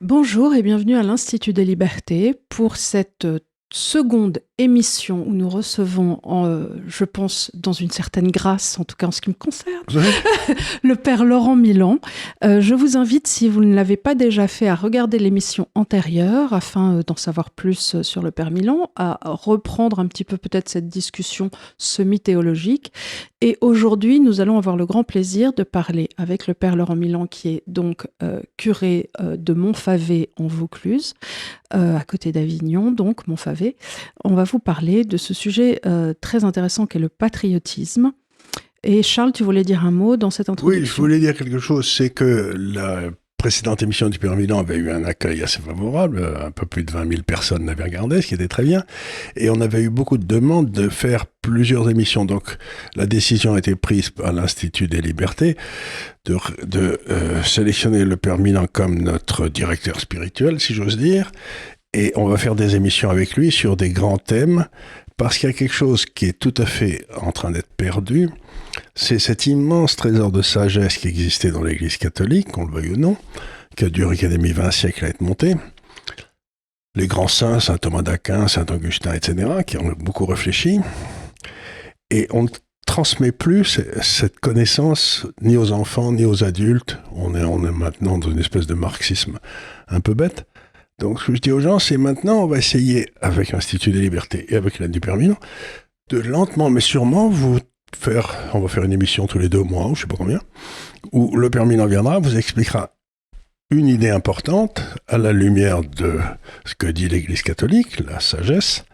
Bonjour et bienvenue à l'Institut des Libertés pour cette seconde émission où nous recevons, je pense, dans une certaine grâce, en tout cas en ce qui me concerne, le père Laurent Milan. Je vous invite, si vous ne l'avez pas déjà fait, à regarder l'émission antérieure afin d'en savoir plus sur le père Milan, à reprendre un petit peu peut-être cette discussion semi-théologique. Et aujourd'hui, nous allons avoir le grand plaisir de parler avec le père Laurent Milan, qui est donc curé de Montfavet en Vaucluse, à côté d'Avignon, donc Montfavet. On va vous parler de ce sujet très intéressant qu'est le patriotisme. Et Charles, tu voulais dire un mot dans cette introduction ? Oui, je voulais dire quelque chose, c'est que la précédente émission du Père Milan avait eu un accueil assez favorable, un peu plus de 20 000 personnes l'avaient regardé, ce qui était très bien, et on avait eu beaucoup de demandes de faire plusieurs émissions, donc la décision a été prise par l'Institut des Libertés de sélectionner le Père Milan comme notre directeur spirituel, si j'ose dire, et on va faire des émissions avec lui sur des grands thèmes, parce qu'il y a quelque chose qui est tout à fait en train d'être perdu, c'est cet immense trésor de sagesse qui existait dans l'Église catholique, qu'on le veuille ou non, qui a duré quasiment 20 siècles à être monté. Les grands saints, saint Thomas d'Aquin, saint Augustin, etc., qui ont beaucoup réfléchi. Et on ne transmet plus cette connaissance ni aux enfants, ni aux adultes. On est maintenant dans une espèce de marxisme un peu bête. Donc, ce que je dis aux gens, c'est maintenant, on va essayer, avec l'Institut des Libertés et avec l'aide du Père Milan, de lentement, mais sûrement, on va faire une émission tous les 2 mois, ou je ne sais pas combien, où le Père Milan viendra, vous expliquera une idée importante à la lumière de ce que dit l'Église catholique, la sagesse,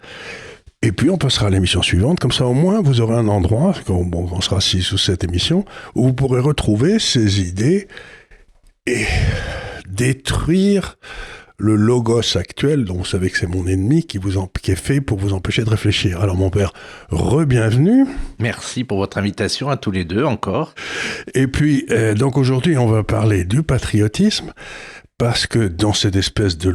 et puis on passera à l'émission suivante, comme ça au moins vous aurez un endroit, on sera 6 ou 7 émissions, où vous pourrez retrouver ces idées et détruire le logos actuel, dont vous savez que c'est mon ennemi, qui est fait pour vous empêcher de réfléchir. Alors mon père, re-bienvenue. Merci pour votre invitation à tous les deux encore. Et puis, donc aujourd'hui, on va parler du patriotisme, parce que dans cette espèce de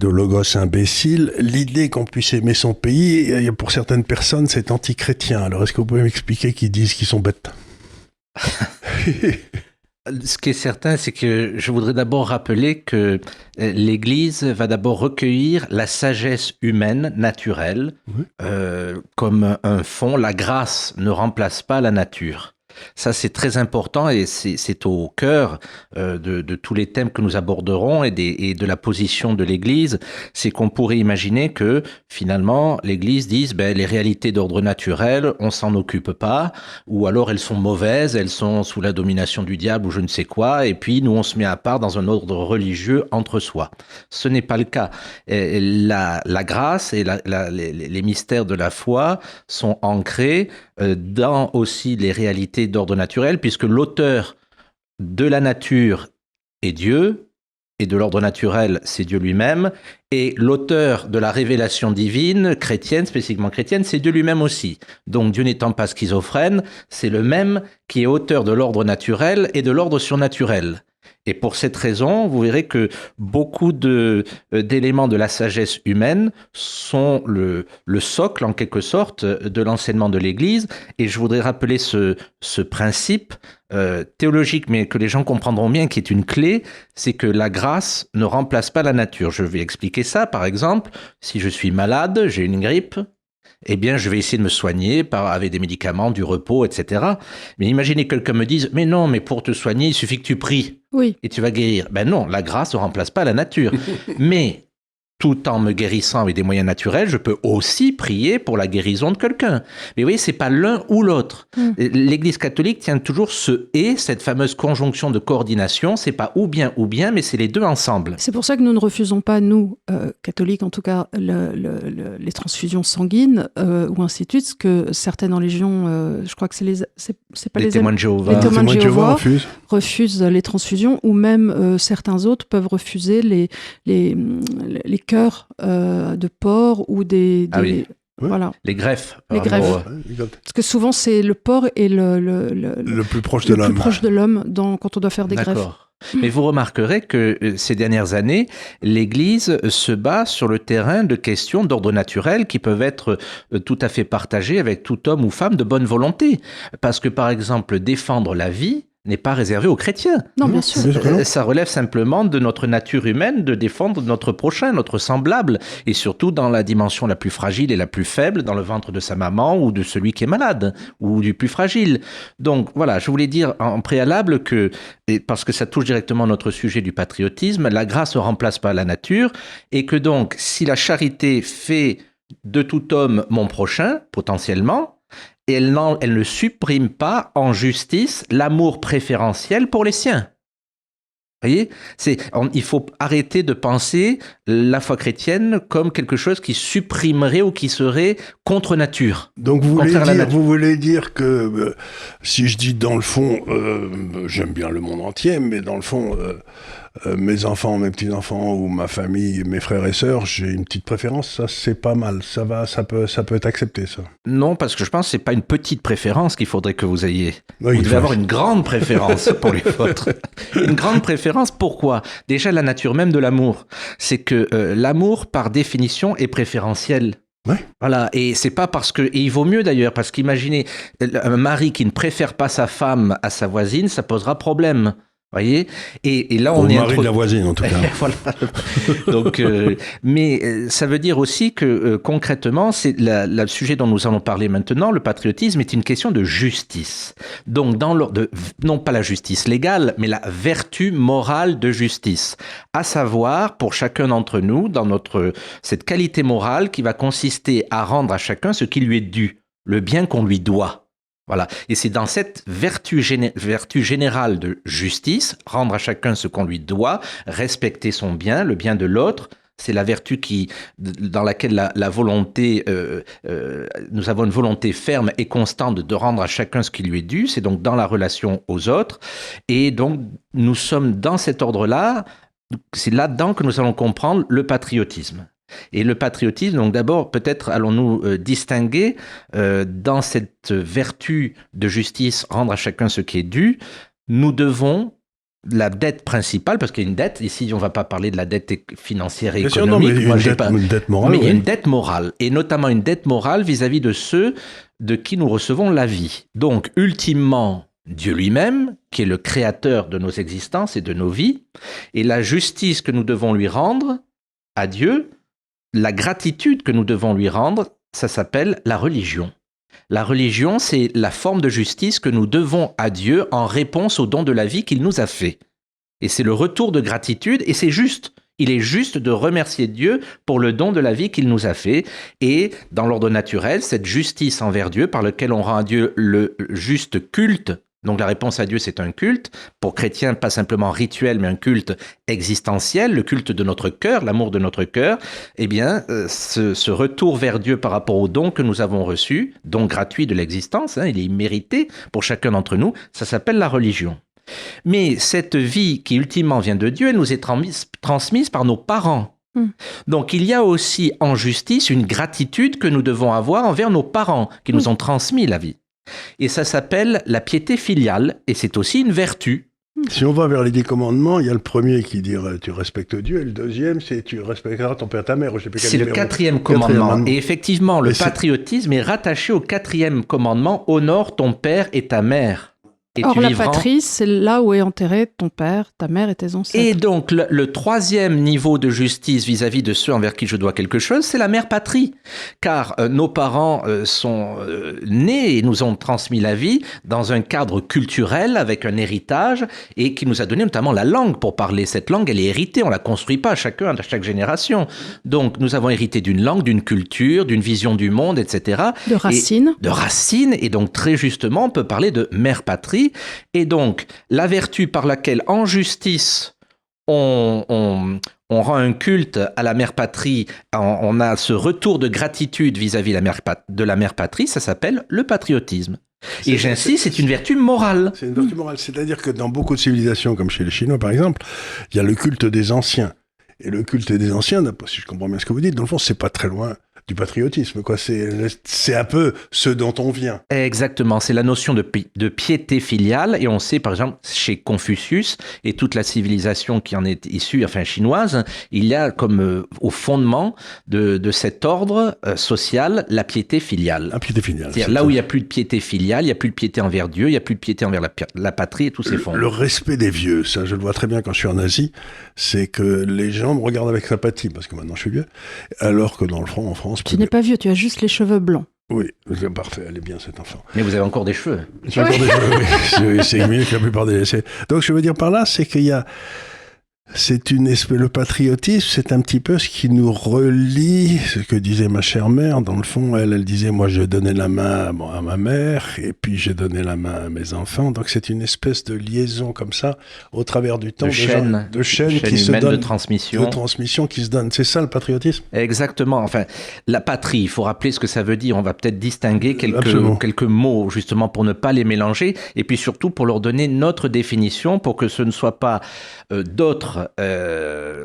logos imbécile, l'idée qu'on puisse aimer son pays, pour certaines personnes, c'est anti-chrétien. Alors est-ce que vous pouvez m'expliquer qu'ils disent qu'ils sont bêtes ? Ce qui est certain, c'est que je voudrais d'abord rappeler que l'Église va d'abord recueillir la sagesse humaine, naturelle, comme un fond. La grâce ne remplace pas la nature. Ça, c'est très important et c'est au cœur de tous les thèmes que nous aborderons et de la position de l'Église. C'est qu'on pourrait imaginer que, finalement, l'Église dise les réalités d'ordre naturel, on s'en occupe pas, ou alors elles sont mauvaises, elles sont sous la domination du diable ou je ne sais quoi, et puis nous, on se met à part dans un ordre religieux entre soi. Ce n'est pas le cas. La grâce et les mystères de la foi sont ancrés dans aussi les réalités d'ordre naturel, puisque l'auteur de la nature est Dieu, et de l'ordre naturel, c'est Dieu lui-même, et l'auteur de la révélation divine, chrétienne, spécifiquement chrétienne, c'est Dieu lui-même aussi. Donc Dieu n'étant pas schizophrène, c'est le même qui est auteur de l'ordre naturel et de l'ordre surnaturel. Et pour cette raison, vous verrez que beaucoup d'éléments de la sagesse humaine sont le socle, en quelque sorte, de l'enseignement de l'Église. Et je voudrais rappeler ce principe théologique, mais que les gens comprendront bien, qui est une clé, c'est que la grâce ne remplace pas la nature. Je vais expliquer ça, par exemple, si je suis malade, j'ai une grippe, eh bien, je vais essayer de me soigner avec des médicaments, du repos, etc. Mais imaginez que quelqu'un me dise « Mais non, mais pour te soigner, il suffit que tu pries et tu vas guérir. » Ben non, la grâce ne remplace pas la nature. Mais tout en me guérissant avec des moyens naturels, je peux aussi prier pour la guérison de quelqu'un. Mais vous voyez, c'est pas l'un ou l'autre. L'Église catholique tient toujours ce « et », cette fameuse conjonction de coordination. C'est pas ou bien, mais c'est les deux ensemble. C'est pour ça que nous ne refusons pas, nous, catholiques en tout cas, les transfusions sanguines ou ainsi de suite, ce que certaines religions, je crois que c'est pas les témoins de Jéhovah. Les témoins de Jéhovah refusent les transfusions, ou même certains autres peuvent refuser les cœurs de porc ou des voilà. Les greffes. Les greffes. Parce que souvent, c'est le porc et le plus proche de l'homme. Le plus proche de l'homme quand on doit faire des greffes. Mais vous remarquerez que ces dernières années, l'Église se bat sur le terrain de questions d'ordre naturel qui peuvent être tout à fait partagées avec tout homme ou femme de bonne volonté. Parce que, par exemple, défendre la vie, n'est pas réservé aux chrétiens. Non, bien sûr. Ça relève simplement de notre nature humaine de défendre notre prochain, notre semblable, et surtout dans la dimension la plus fragile et la plus faible, dans le ventre de sa maman ou de celui qui est malade, ou du plus fragile. Donc voilà, je voulais dire en préalable que, parce que ça touche directement notre sujet du patriotisme, la grâce ne remplace pas la nature, et que donc, si la charité fait de tout homme mon prochain, potentiellement, et elle ne supprime pas en justice l'amour préférentiel pour les siens. Vous voyez, il faut arrêter de penser la foi chrétienne comme quelque chose qui supprimerait ou qui serait contre nature. Donc vous voulez dire que, si je dis dans le fond, j'aime bien le monde entier, mais dans le fond, mes enfants, mes petits-enfants ou ma famille, mes frères et sœurs, j'ai une petite préférence, ça c'est pas mal, ça peut être accepté ça. Non, parce que je pense que c'est pas une petite préférence qu'il faudrait que vous ayez. Oui, vous devez avoir une grande préférence pour les vôtres. Une grande préférence, pourquoi ? Déjà la nature même de l'amour, c'est que l'amour par définition est préférentiel. Ouais. Voilà, et c'est pas parce que, et il vaut mieux d'ailleurs, parce qu'imaginez un mari qui ne préfère pas sa femme à sa voisine, ça posera problème. Voyez, et là on est mari de la voisine en tout cas. Voilà. Donc, mais ça veut dire aussi que concrètement, c'est le sujet dont nous allons parler maintenant. Le patriotisme est une question de justice. Donc, dans l'ordre non pas la justice légale, mais la vertu morale de justice. À savoir, pour chacun d'entre nous, dans cette qualité morale qui va consister à rendre à chacun ce qui lui est dû, le bien qu'on lui doit. Voilà. Et c'est dans cette vertu générale de justice, rendre à chacun ce qu'on lui doit, respecter son bien, le bien de l'autre, c'est la vertu dans laquelle la volonté, nous avons une volonté ferme et constante de rendre à chacun ce qui lui est dû, c'est donc dans la relation aux autres. Et donc, nous sommes dans cet ordre-là, c'est là-dedans que nous allons comprendre le patriotisme. Et le patriotisme, donc d'abord, peut-être allons-nous distinguer dans cette vertu de justice, rendre à chacun ce qui est dû, nous devons la dette principale, parce qu'il y a une dette, ici on ne va pas parler de la dette financière et économique. Bien sûr, non, mais une dette morale. Mais il y a une dette morale, et notamment une dette morale vis-à-vis de ceux de qui nous recevons la vie. Donc, ultimement, Dieu lui-même, qui est le créateur de nos existences et de nos vies, et la justice que nous devons lui rendre à Dieu, la gratitude que nous devons lui rendre, ça s'appelle la religion. La religion, c'est la forme de justice que nous devons à Dieu en réponse au don de la vie qu'il nous a fait. Et c'est le retour de gratitude, et c'est juste. Il est juste de remercier Dieu pour le don de la vie qu'il nous a fait. Et dans l'ordre naturel, cette justice envers Dieu, par laquelle on rend à Dieu le juste culte. Donc la réponse à Dieu, c'est un culte. Pour chrétiens, pas simplement rituel, mais un culte existentiel, le culte de notre cœur, l'amour de notre cœur. Eh bien, ce retour vers Dieu par rapport au don que nous avons reçu, don gratuit de l'existence, il est immérité pour chacun d'entre nous, ça s'appelle la religion. Mais cette vie qui ultimement vient de Dieu, elle nous est transmise par nos parents. Donc il y a aussi en justice une gratitude que nous devons avoir envers nos parents qui nous ont transmis la vie. Et ça s'appelle la piété filiale, et c'est aussi une vertu. Si on va vers les 10 commandements, il y a le premier qui dit tu respectes Dieu, et le deuxième c'est tu respecteras ton père et ta mère. Je sais plus c'est le quatrième commandement. Et effectivement, le patriotisme est rattaché au quatrième commandement, honore ton père et ta mère. Et or, la patrie, c'est là où est enterré ton père, ta mère et tes ancêtres. Et donc, le troisième niveau de justice vis-à-vis de ceux envers qui je dois quelque chose, c'est la mère patrie. Car nos parents sont nés et nous ont transmis la vie dans un cadre culturel avec un héritage et qui nous a donné notamment la langue pour parler. Cette langue, elle est héritée, on ne la construit pas chacun à chaque génération. Donc, nous avons hérité d'une langue, d'une culture, d'une vision du monde, etc. De racines. De racines. Et donc, très justement, on peut parler de mère patrie. Et donc, la vertu par laquelle, en justice, on rend un culte à la mère patrie, on a ce retour de gratitude vis-à-vis de la mère patrie, ça s'appelle le patriotisme. Et j'insiste, c'est une vertu morale. C'est une vertu morale, c'est-à-dire que dans beaucoup de civilisations, comme chez les Chinois par exemple, il y a le culte des anciens. Et le culte des anciens, si je comprends bien ce que vous dites, dans le fond, c'est pas très loin du patriotisme, quoi. C'est un peu ce dont on vient. Exactement, c'est la notion de piété filiale, et on sait par exemple chez Confucius et toute la civilisation qui en est issue, enfin chinoise, il y a comme au fondement de cet ordre social la piété filiale. La piété filiale. C'est-à-dire là où il n'y a plus de piété filiale, il n'y a plus de piété envers Dieu, il n'y a plus de piété envers la patrie et tous ces fondements. Le respect des vieux, ça je le vois très bien quand je suis en Asie, c'est que les gens me regardent avec sympathie, parce que maintenant je suis vieux, alors que dans le fond, en France... Tu n'es pas vieux, tu as juste les cheveux blancs. Oui, c'est parfait, elle est bien cet enfant. Mais vous avez encore des cheveux. J'ai encore des cheveux, oui. C'est mieux que la plupart des... Donc je veux dire par là, c'est qu'il y a... C'est une espèce, le patriotisme, c'est un petit peu ce qui nous relie, ce que disait ma chère mère. Dans le fond, elle disait, moi, je donnais la main à ma mère, et puis j'ai donné la main à mes enfants. Donc c'est une espèce de liaison comme ça, au travers du temps, de chaîne qui se donne, de transmission qui se donne. C'est ça le patriotisme. Exactement. Enfin, la patrie, il faut rappeler ce que ça veut dire. On va peut-être distinguer quelques mots justement pour ne pas les mélanger, et puis surtout pour leur donner notre définition, pour que ce ne soit pas d'autres.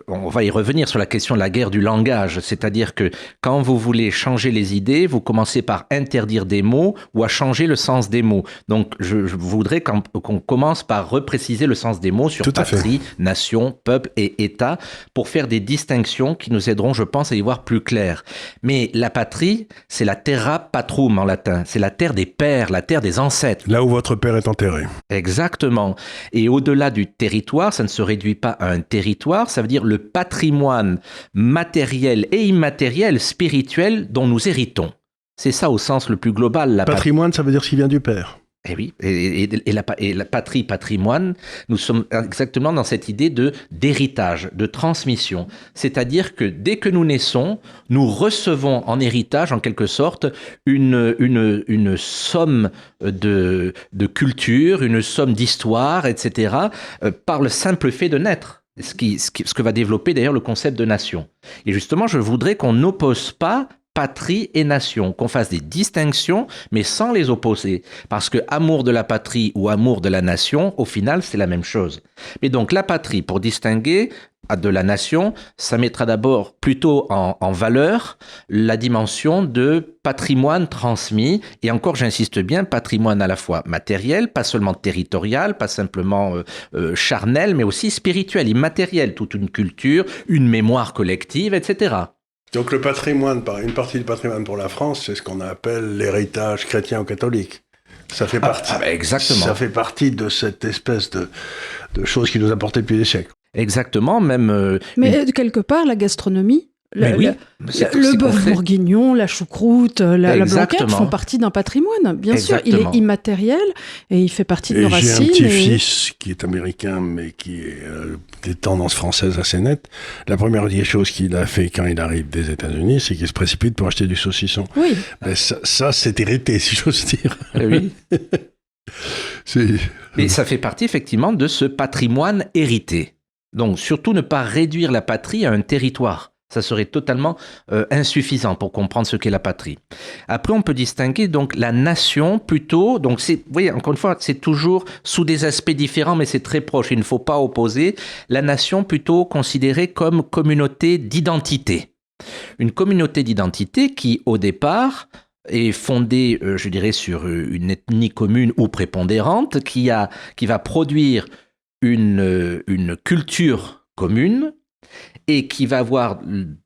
On va y revenir sur la question de la guerre du langage, c'est-à-dire que quand vous voulez changer les idées, vous commencez par interdire des mots ou à changer le sens des mots. Donc je voudrais qu'on commence par repréciser le sens des mots sur patrie, nation, peuple et État pour faire des distinctions qui nous aideront, je pense, à y voir plus clair. Mais la patrie, c'est la terra patrum en latin, c'est la terre des pères, la terre des ancêtres. Là où votre père est enterré. Exactement. Et au-delà du territoire, ça ne se réduit pas à un territoire, ça veut dire le patrimoine matériel et immatériel, spirituel dont nous héritons. C'est ça au sens le plus global. La patrimoine, ça veut dire ce qui vient du père. Eh oui, et la patrie, patrimoine, nous sommes exactement dans cette idée d'héritage, de transmission. C'est-à-dire que dès que nous naissons, nous recevons en héritage, en quelque sorte, une somme de culture, une somme d'histoire, etc., par le simple fait de naître. Ce que va développer d'ailleurs le concept de nation. Et justement, je voudrais qu'on n'oppose pas patrie et nation, qu'on fasse des distinctions, mais sans les opposer. Parce que amour de la patrie ou amour de la nation, au final, c'est la même chose. Mais donc la patrie, pour distinguer de la nation, ça mettra d'abord plutôt en valeur la dimension de patrimoine transmis, et encore j'insiste bien, patrimoine à la fois matériel, pas seulement territorial, pas simplement charnel, mais aussi spirituel, immatériel, toute une culture, une mémoire collective, etc. Donc le patrimoine, une partie du patrimoine pour la France, c'est ce qu'on appelle l'héritage chrétien ou catholique. Ça fait partie. Exactement. Ça fait partie de cette espèce de chose qui nous a porté depuis des siècles. Exactement, même. Mais quelque part, la gastronomie. Le bœuf bourguignon, la choucroute, la blanquette font partie d'un patrimoine. Bien sûr, il est immatériel et il fait partie de nos racines. J'ai un petit-fils qui est américain, mais qui est des tendances françaises assez nettes. La première des choses qu'il a fait quand il arrive des États-Unis, c'est qu'il se précipite pour acheter du saucisson. Oui. Mais ça c'est hérité, si j'ose dire. Oui. Mais ça fait partie effectivement de ce patrimoine hérité. Donc surtout ne pas réduire la patrie à un territoire. Ça serait totalement insuffisant pour comprendre ce qu'est la patrie. Après, on peut distinguer donc la nation plutôt. Donc, vous voyez, encore une fois, c'est toujours sous des aspects différents, mais c'est très proche. Il ne faut pas opposer la nation plutôt considérée comme communauté d'identité. Une communauté d'identité qui, au départ, est fondée, je dirais, sur une ethnie commune ou prépondérante, qui va produire une culture commune, et qui va avoir,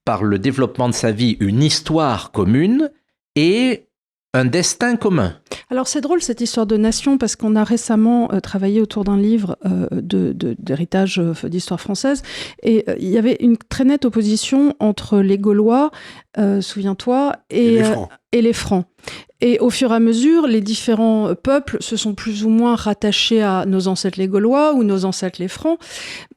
par le développement de sa vie, une histoire commune et un destin commun. Alors c'est drôle cette histoire de nation, parce qu'on a récemment travaillé autour d'un livre d'héritage d'histoire française, et il y avait une très nette opposition entre les Gaulois, souviens-toi, et les Francs. Et au fur et à mesure, les différents peuples se sont plus ou moins rattachés à nos ancêtres les Gaulois ou nos ancêtres les Francs.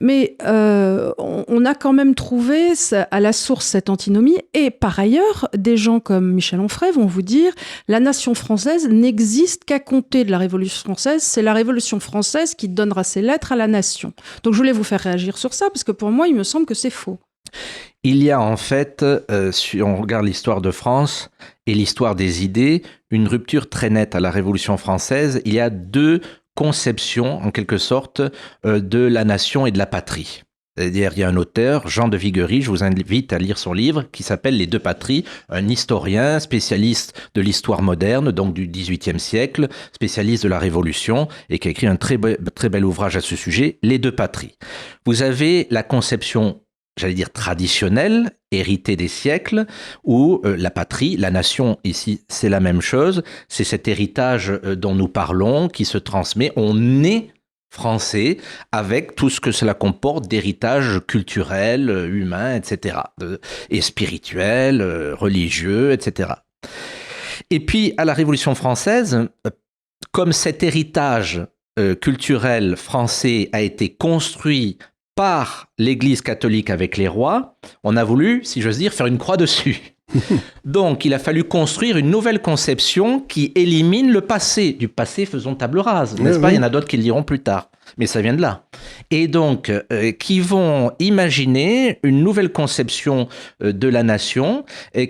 Mais on a quand même trouvé à la source cette antinomie. Et par ailleurs, des gens comme Michel Onfray vont vous dire « La nation française n'existe qu'à compter de la Révolution française. C'est la Révolution française qui donnera ses lettres à la nation. » Donc je voulais vous faire réagir sur ça, parce que pour moi, il me semble que c'est faux. Il y a en fait, si on regarde l'histoire de France et l'histoire des idées, une rupture très nette à la Révolution française. Il y a deux conceptions, en quelque sorte, de la nation et de la patrie. C'est-à-dire, il y a un auteur, Jean de Viguerie, je vous invite à lire son livre, qui s'appelle Les deux patries, un historien spécialiste de l'histoire moderne, donc du XVIIIe siècle, spécialiste de la Révolution, et qui a écrit un très bel ouvrage à ce sujet, Les deux patries. Vous avez la conception, j'allais dire traditionnelle, héritée des siècles, où la patrie, la nation, ici, c'est la même chose, c'est cet héritage dont nous parlons, qui se transmet, on est français, avec tout ce que cela comporte d'héritage culturel, humain, etc., et spirituel, religieux, etc. Et puis, à la Révolution française, comme cet héritage culturel français a été construit par l'Église catholique avec les rois, on a voulu, si j'ose dire, faire une croix dessus. Donc, il a fallu construire une nouvelle conception qui élimine le passé. Du passé, faisons table rase, n'est-ce pas ? Il y en a d'autres qui le diront plus tard, mais ça vient de là. Et donc, qui vont imaginer une nouvelle conception de la nation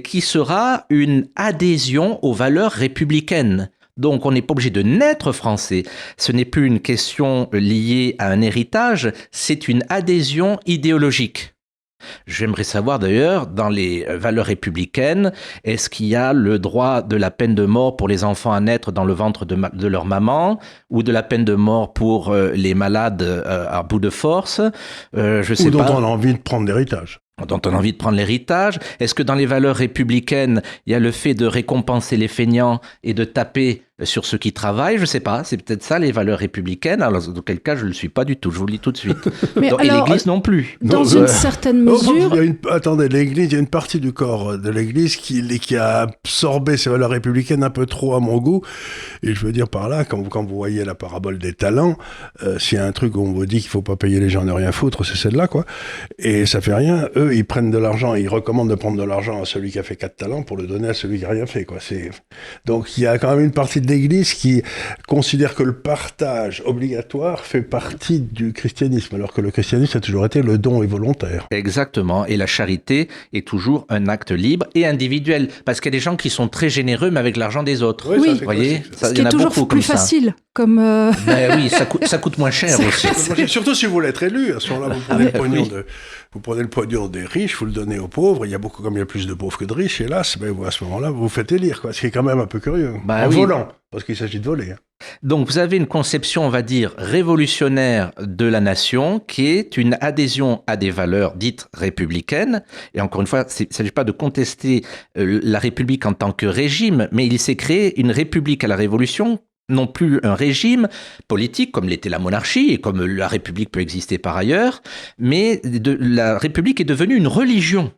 qui sera une adhésion aux valeurs républicaines. Donc, on n'est pas obligé de naître français. Ce n'est plus une question liée à un héritage, c'est une adhésion idéologique. J'aimerais savoir d'ailleurs, dans les valeurs républicaines, est-ce qu'il y a le droit de la peine de mort pour les enfants à naître dans le ventre de leur maman, ou de la peine de mort pour les malades à bout de force, je sais ou dont pas. on a envie de prendre l'héritage. Dont on a envie de prendre l'héritage. Est-ce que dans les valeurs républicaines, il y a le fait de récompenser les feignants et de taper sur ceux qui travaillent? Je ne sais pas, c'est peut-être ça les valeurs républicaines. Alors, dans quel cas, je ne le suis pas du tout, je vous le dis tout de suite. Mais et alors, l'Église non plus. Dans une certaine mesure... Attendez, l'Église, il y a une partie du corps de l'Église qui a absorbé ces valeurs républicaines un peu trop à mon goût. Et je veux dire par là, quand vous voyez la parabole des talents, s'il y a un truc où on vous dit qu'il ne faut pas payer les gens de rien foutre, c'est celle-là, quoi. Et ça fait rien. Eux, ils prennent de l'argent, ils recommandent de prendre de l'argent à celui qui a fait 4 talents pour le donner à celui qui n'a rien fait, quoi. Donc, il y a quand même une partie de l'Église qui considère que le partage obligatoire fait partie du christianisme, alors que le christianisme a toujours été le don et volontaire. Exactement, et la charité est toujours un acte libre et individuel, parce qu'il y a des gens qui sont très généreux, mais avec l'argent des autres. Oui, vous voyez, ce qui est toujours plus facile. Comme Ben oui, ça coûte moins cher aussi. Surtout si vous voulez être élu, à ce moment-là, vous prenez le pognon des riches, vous le donnez aux pauvres. Comme il y a plus de pauvres que de riches, hélas, à ce moment-là, vous faites élire, quoi. Ce qui est quand même un peu curieux. Volant, parce qu'il s'agit de voler. Hein. Donc, vous avez une conception, on va dire, révolutionnaire de la nation, qui est une adhésion à des valeurs dites républicaines. Et encore une fois, il ne s'agit pas de contester la République en tant que régime, mais il s'est créé une République à la Révolution, non plus un régime politique comme l'était la monarchie et comme la République peut exister par ailleurs, mais la République est devenue une religion.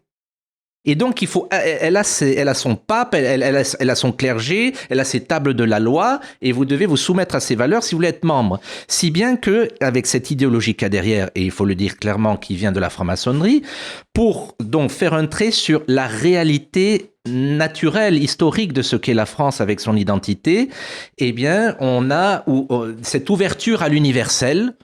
Et donc, elle a son pape, elle a son clergé, elle a ses tables de la loi, et vous devez vous soumettre à ces valeurs si vous voulez être membre. Si bien que, avec cette idéologie qu'il y a derrière, et il faut le dire clairement, qui vient de la franc-maçonnerie, pour donc faire un trait sur la réalité naturelle, historique de ce qu'est la France avec son identité, eh bien, on a cette ouverture à l'universel.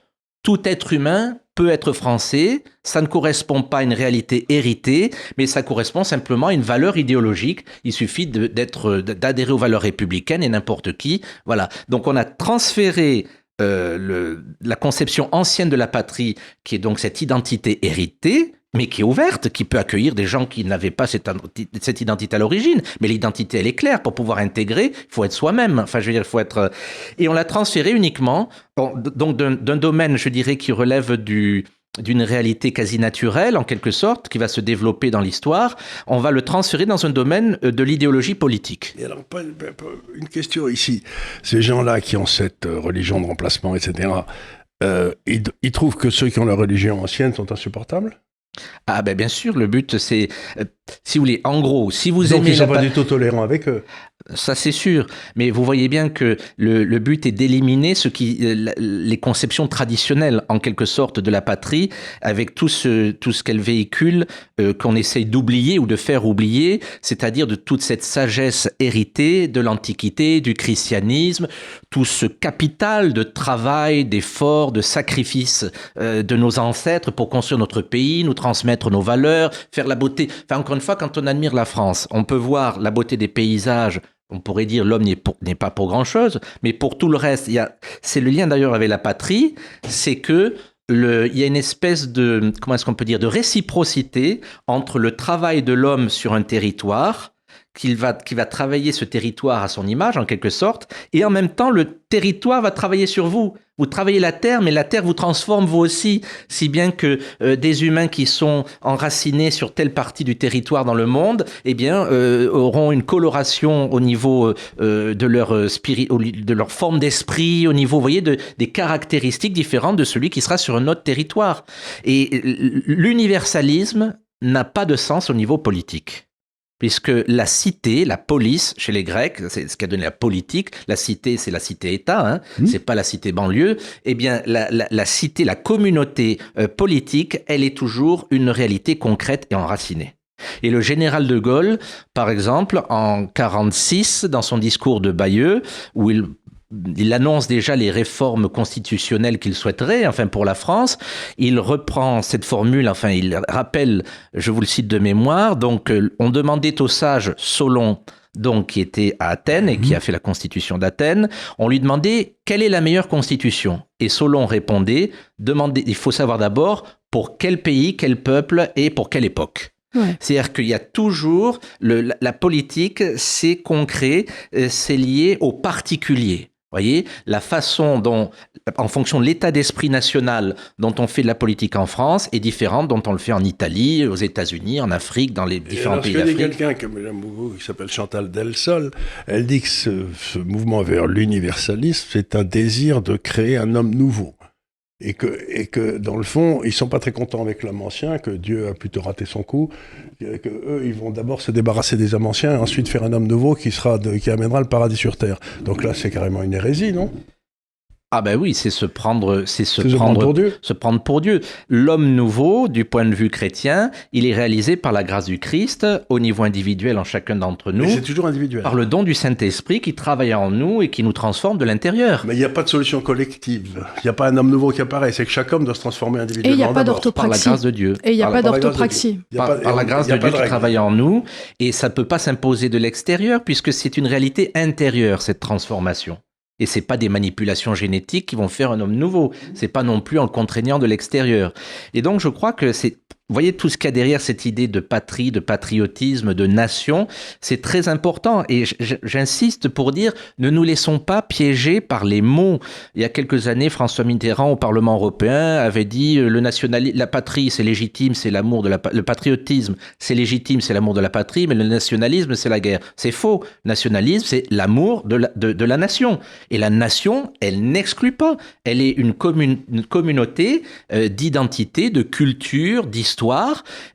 Tout être humain peut être français, ça ne correspond pas à une réalité héritée, mais ça correspond simplement à une valeur idéologique. Il suffit d'adhérer aux valeurs républicaines et n'importe qui. Voilà. Donc on a transféré la conception ancienne de la patrie, qui est donc cette identité héritée, mais qui est ouverte, qui peut accueillir des gens qui n'avaient pas cette identité à l'origine. Mais l'identité, elle est claire. Pour pouvoir intégrer, il faut être soi-même. Enfin, je veux dire, il faut être... Et on l'a transféré uniquement, donc d'un domaine, je dirais, qui relève d'une réalité quasi naturelle, en quelque sorte, qui va se développer dans l'histoire. On va le transférer dans un domaine de l'idéologie politique. Et alors, une question ici. Ces gens-là qui ont cette religion de remplacement, etc., ils trouvent que ceux qui ont la religion ancienne sont insupportables ? Ah ben bien sûr, le but c'est, si vous voulez, en gros, si vous donc aimez... ils ne sont pas du tout tolérants avec eux. Ça c'est sûr, mais vous voyez bien que le but est d'éliminer les conceptions traditionnelles en quelque sorte de la patrie, avec tout ce qu'elle véhicule, qu'on essaye d'oublier ou de faire oublier, c'est-à-dire de toute cette sagesse héritée de l'Antiquité, du christianisme, tout ce capital de travail, d'effort, de sacrifice de nos ancêtres pour construire notre pays, nous transmettre nos valeurs, faire la beauté. Enfin, encore une fois, quand on admire la France, on peut voir la beauté des paysages. On pourrait dire l'homme n'est pas pour grand-chose, mais pour tout le reste, c'est le lien d'ailleurs avec la patrie, c'est que il y a une espèce de, comment est-ce qu'on peut dire, de réciprocité entre le travail de l'homme sur un territoire, qui va travailler ce territoire à son image, en quelque sorte, et en même temps, le territoire va travailler sur vous. Vous travaillez la terre, mais la terre vous transforme vous aussi, si bien que des humains qui sont enracinés sur telle partie du territoire dans le monde, eh bien, auront une coloration au niveau de leur forme d'esprit, au niveau, vous voyez, des caractéristiques différentes de celui qui sera sur un autre territoire. Et l'universalisme n'a pas de sens au niveau politique. Puisque la cité, la polis, chez les Grecs, c'est ce qui a donné la politique, la cité, c'est la cité-État, hein, c'est pas la cité-banlieue, eh bien, la cité, la communauté politique, elle est toujours une réalité concrète et enracinée. Et le général de Gaulle, par exemple, en 1946, dans son discours de Bayeux, où il annonce déjà les réformes constitutionnelles qu'il souhaiterait, enfin pour la France. Il reprend cette formule, enfin il rappelle, je vous le cite de mémoire, donc on demandait aux sages Solon, donc qui était à Athènes et qui a fait la constitution d'Athènes, on lui demandait quelle est la meilleure constitution. Et Solon répondait, il faut savoir d'abord pour quel pays, quel peuple et pour quelle époque. Ouais. C'est-à-dire qu'il y a toujours, la politique, c'est concret, c'est lié au particulier. Vous voyez, la façon dont, en fonction de l'état d'esprit national dont on fait de la politique en France est différente dont on le fait en Italie, aux États-Unis, en Afrique, dans les différents pays d'Afrique. Il y a quelqu'un que j'aime beaucoup, qui s'appelle Chantal Delsol, elle dit que ce mouvement vers l'universalisme, c'est un désir de créer un homme nouveau. Et que dans le fond, ils sont pas très contents avec l'homme ancien, que Dieu a plutôt raté son coup, que eux, ils vont d'abord se débarrasser des hommes anciens, et ensuite faire un homme nouveau qui amènera le paradis sur terre. Donc là, c'est carrément une hérésie, non ? Ah ben oui, c'est se prendre pour Dieu. L'homme nouveau, du point de vue chrétien, il est réalisé par la grâce du Christ, au niveau individuel en chacun d'entre nous. Mais c'est toujours individuel. Par le don du Saint-Esprit qui travaille en nous et qui nous transforme de l'intérieur. Mais il n'y a pas de solution collective. Il n'y a pas un homme nouveau qui apparaît. C'est que chaque homme doit se transformer individuellement. Et il n'y a pas d'orthopraxie. Par la grâce de Dieu. Et il n'y a pas d'orthopraxie. Par la grâce de Dieu qui travaille en nous. Et ça ne peut pas s'imposer de l'extérieur puisque c'est une réalité intérieure, cette transformation. Et c'est pas des manipulations génétiques qui vont faire un homme nouveau. C'est pas non plus en le contraignant de l'extérieur. Et donc, je crois que vous voyez tout ce qu'il y a derrière cette idée de patrie, de patriotisme, de nation, c'est très important. Et j'insiste pour dire, ne nous laissons pas piéger par les mots. Il y a quelques années, François Mitterrand au Parlement européen avait dit la patrie, c'est légitime, c'est l'amour le patriotisme, c'est légitime, c'est l'amour de la patrie, mais le nationalisme, c'est la guerre. C'est faux. Le nationalisme, c'est l'amour de la nation. Et la nation, elle n'exclut pas. Elle est une communauté d'identité, de culture, d'histoire,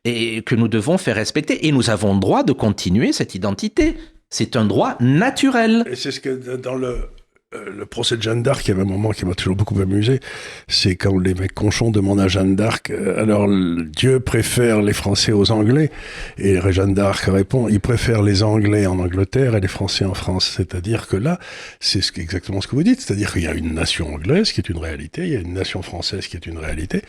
et que nous devons faire respecter. Et nous avons le droit de continuer cette identité. C'est un droit naturel. Et c'est ce que dans le procès de Jeanne d'Arc, il y avait un moment qui m'a toujours beaucoup amusé, c'est quand les mecs conchons demandent à Jeanne d'Arc, alors Dieu préfère les Français aux Anglais, et Jeanne d'Arc répond, il préfère les Anglais en Angleterre et les Français en France. C'est-à-dire que là, c'est exactement ce que vous dites, c'est-à-dire qu'il y a une nation anglaise qui est une réalité, il y a une nation française qui est une réalité,